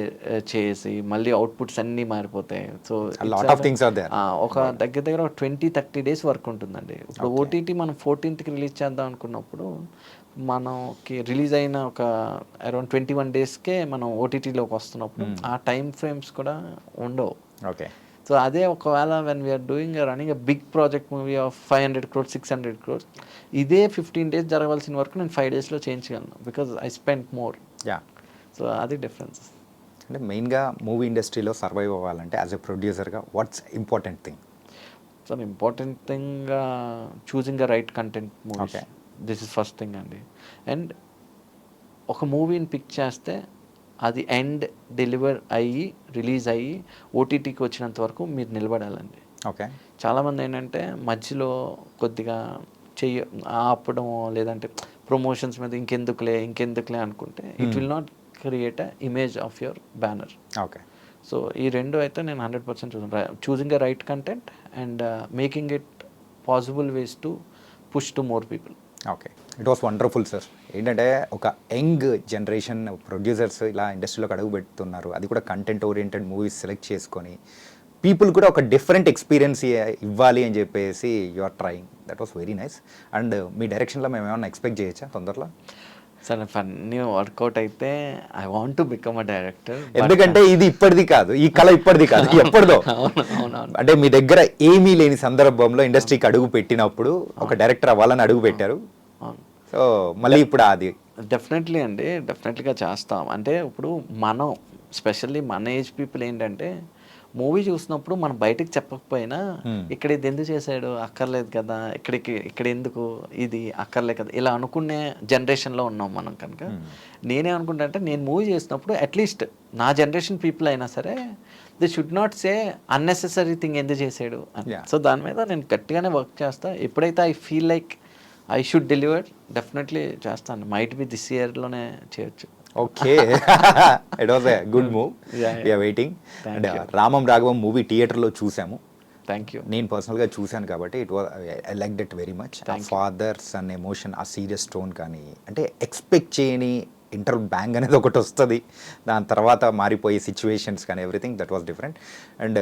[SPEAKER 3] చేసి మళ్ళీ అవుట్పుట్స్ అన్నీ మారిపోతాయి. సో ఒక దగ్గర 20-30 days వర్క్ ఉంటుందండి. ఇప్పుడు ఓటీటీ మనం 14th రిలీజ్ చేద్దాం అనుకున్నప్పుడు మనకి రిలీజ్ అయిన ఒక అరౌండ్ 21 daysకే మనం ఓటీటీలోకి వస్తున్నప్పుడు ఆ టైం ఫ్రేమ్స్ కూడా ఉండవు.
[SPEAKER 2] ఓకే.
[SPEAKER 3] సో అదే ఒకవేళ when we are doing running a big project movie of 500 crores 600 crores ఇదే 15 days జరగవలసిన వర్క్ నేను 5 daysలో చేయించగలను, because I spend more. So అది డిఫరెన్స్.
[SPEAKER 2] అంటే మెయిన్గా మూవీ ఇండస్ట్రీలో సర్వైవ్ అవ్వాలంటే యాజ్ ఎ ప్రొడ్యూసర్గా what's important thing?
[SPEAKER 3] So important thing choosing the right content movies, this is first thing అండి. అండ్ ఒక మూవీని పిక్ చేస్తే అది ఎండ్ డెలివర్ అయ్యి రిలీజ్ అయ్యి ఓటీటీకి వచ్చినంత వరకు మీరు నిలబడాలండి.
[SPEAKER 2] ఓకే.
[SPEAKER 3] చాలామంది ఏంటంటే మధ్యలో కొద్దిగా ఆపడము లేదంటే ప్రమోషన్స్ మీద ఇంకెందుకులే అనుకుంటే it will not create a image of your banner.
[SPEAKER 2] Okay.
[SPEAKER 3] So ఈ రెండు అయితే నేను 100% choosing the right content and making it possible ways to push to more people.
[SPEAKER 2] Okay. It was wonderful sir. ఏంటంటే ఒక young generation producers ఇలా ఇండస్ట్రీలోకి అడుగు పెడుతున్నారు, అది కూడా కంటెంట్ ఓరియంటెడ్ మూవీస్ సెలెక్ట్ చేసుకొని పీపుల్ కూడా ఒక డిఫరెంట్ ఎక్స్పీరియన్స్ ఇవ్వాలి అని చెప్పేసి you are trying. That was very nice. And మీ డైరెక్షన్లో మేము ఏమైనా ఎక్స్పెక్ట్ చేయొచ్చా తొందరలో?
[SPEAKER 3] సార్ ఫన్నీ వర్కౌట్ అయితే I want to become a director.
[SPEAKER 2] ఎందుకంటే ఇది ఇప్పటిది కాదు, ఈ కళ ఇప్పటిది కాదు, ఎప్పటిదో. అంటే మీ దగ్గర ఏమీ లేని సందర్భంలో ఇండస్ట్రీకి అడుగు పెట్టినప్పుడు ఒక డైరెక్టర్ అవ్వాలని అడుగు పెట్టారు. సో మళ్ళీ ఇప్పుడు అది
[SPEAKER 3] డెఫినెట్లీ అండి, డెఫినెట్లీగా చేస్తాం. అంటే ఇప్పుడు మనం స్పెషల్లీ మన ఏజ్ పీపుల్ ఏంటంటే మూవీ చూసినప్పుడు మనం బయటకు చెప్పకపోయినా ఇక్కడ ఇది ఎందుకు చేశాడు అక్కర్లేదు కదా, ఇక్కడ ఎందుకు ఇది అక్కర్లేదు కదా, ఇలా అనుకునే జనరేషన్లో ఉన్నాం మనం కనుక. నేనే అనుకుంటా అంటే నేను మూవీ చేసినప్పుడు అట్లీస్ట్ నా జనరేషన్ పీపుల్ అయినా సరే they should not say unnecessary thing ఎందుకు చేసాడు అని. సో దాని మీద నేను గట్టిగానే వర్క్ చేస్తా. ఎప్పుడైతే I feel like I should deliver definitely చేస్తాను. మైట్ బి దిస్ ఇయర్లోనే చేయొచ్చు.
[SPEAKER 2] Okay, it was a good move. We are waiting. And Ramam Raghavam movie థియేటర్లో చూసాము.
[SPEAKER 3] Thank you.
[SPEAKER 2] నేను పర్సనల్గా చూశాను కాబట్టి it was I like that very much. Fathers అనే ఎమోషన్, ఆ సీరియస్ టోన్ కానీ, అంటే ఎక్స్పెక్ట్ చేయని ఇంటర్ బ్యాంగ్ అనేది ఒకటి వస్తుంది, దాని తర్వాత మారిపోయే సిచ్యువేషన్స్ కానీ everything that was different. And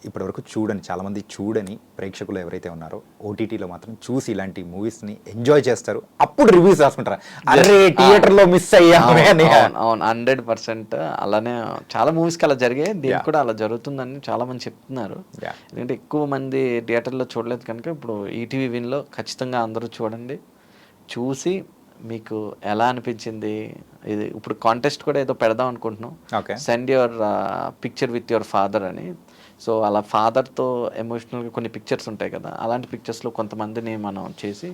[SPEAKER 2] ఇప్పటివరకు చూడని చాలామంది చూడని ప్రేక్షకులు ఎవరైతే ఉన్నారో ఓటీటీలో మాత్రం చూసి ఇలాంటి మూవీస్ని ఎంజాయ్ చేస్తారు, అప్పుడు రివ్యూస్ రాసుకుంటారు, అరే థియేటర్లో మిస్ అయ్యామే అని.
[SPEAKER 3] అవును 100% అలానే చాలా మూవీస్కి అలా జరిగాయి, దీనికి కూడా అలా జరుగుతుందని చాలా మంది చెప్తున్నారు. ఎందుకంటే ఎక్కువ మంది థియేటర్లో చూడలేదు కనుక ఇప్పుడు ఈటీవీ విన్లో ఖచ్చితంగా అందరూ చూడండి. చూసి మీకు ఎలా అనిపించింది, ఇది ఇప్పుడు కాంటెస్ట్ కూడా ఏదో పెడదాం అనుకుంటున్నాం, send your picture with your father అని. సో అలా ఫాదర్తో ఎమోషనల్గా కొన్ని పిక్చర్స్ ఉంటాయి కదా, అలాంటి పిక్చర్స్లో కొంతమందిని మనం చేసి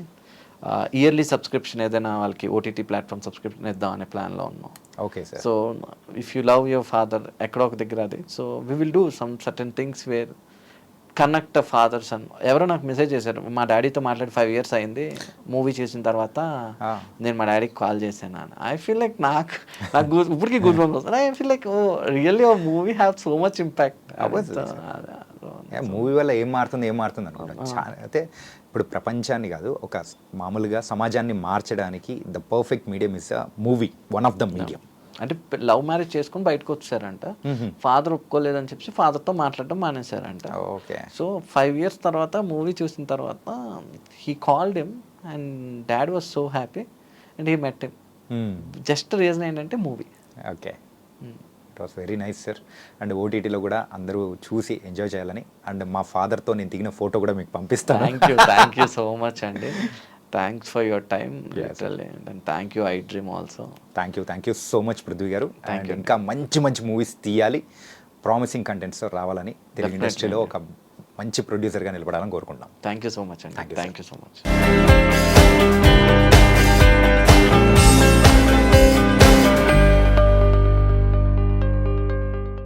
[SPEAKER 3] ఇయర్లీ సబ్స్క్రిప్షన్ ఏదైనా వాళ్ళకి ఓటీటీ ప్లాట్ఫామ్ సబ్స్క్రిప్షన్ ఇద్దాం అనే ప్లాన్లో ఉన్నాం.
[SPEAKER 2] Okay sir.
[SPEAKER 3] So if you love your father ఎక్కడో ఒక దగ్గర అది, so we will do some certain things where connect fathers అని. ఎవరో నాకు మెసేజ్ చేశారు, మా డాడీతో మాట్లాడి 5 years అయింది, మూవీ చేసిన తర్వాత నేను మా డాడీకి కాల్ చేశాను అని. ఐ ఫీల్ లైక్ నాకు ఇప్పటికీ గుడ్ బంప్స్ వస్తుంది. I feel like oh really oh movie have so much impact.
[SPEAKER 2] Movie వల్ల ఏం మారుతుంది అనుకుంటా. అయితే ఇప్పుడు ప్రపంచాన్ని కాదు, ఒక మామూలుగా సమాజాన్ని మార్చడానికి the perfect medium is a movie, one of the medium.
[SPEAKER 3] అంటే లవ్ మ్యారేజ్ చేసుకుని బయటకు వచ్చారంట, ఫాదర్ ఒప్పుకోలేదని చెప్పి ఫాదర్తో మాట్లాడటం మానేశారంట.
[SPEAKER 2] ఓకే.
[SPEAKER 3] సో 5 years తర్వాత మూవీ చూసిన తర్వాత he called him and dad was so happy and he met him. Just reason ఏంటంటే movie.
[SPEAKER 2] Okay, it was very nice sir. And ఓటీటీలో కూడా అందరూ చూసి ఎంజాయ్ చేయాలని, అండ్ మా ఫాదర్తో నేను దిగిన ఫోటో కూడా మీకు పంపిస్తాను.
[SPEAKER 3] థ్యాంక్ యూ సో మచ్ అండి. Thanks for your time literally, and thank you I dream also.
[SPEAKER 2] Thank you so much Prithvi గారు. అండ్ ఇంకా మంచి మూవీస్ తీయాలి, ప్రామిసింగ్ కంటెంట్స్ రావాలని, తెలుగు ఇండస్ట్రీలో ఒక మంచి ప్రొడ్యూసర్గా నిలబడాలని కోరుకుంటున్నాం.
[SPEAKER 3] థ్యాంక్ యూ సో మచ్ అండి. Thank you so much.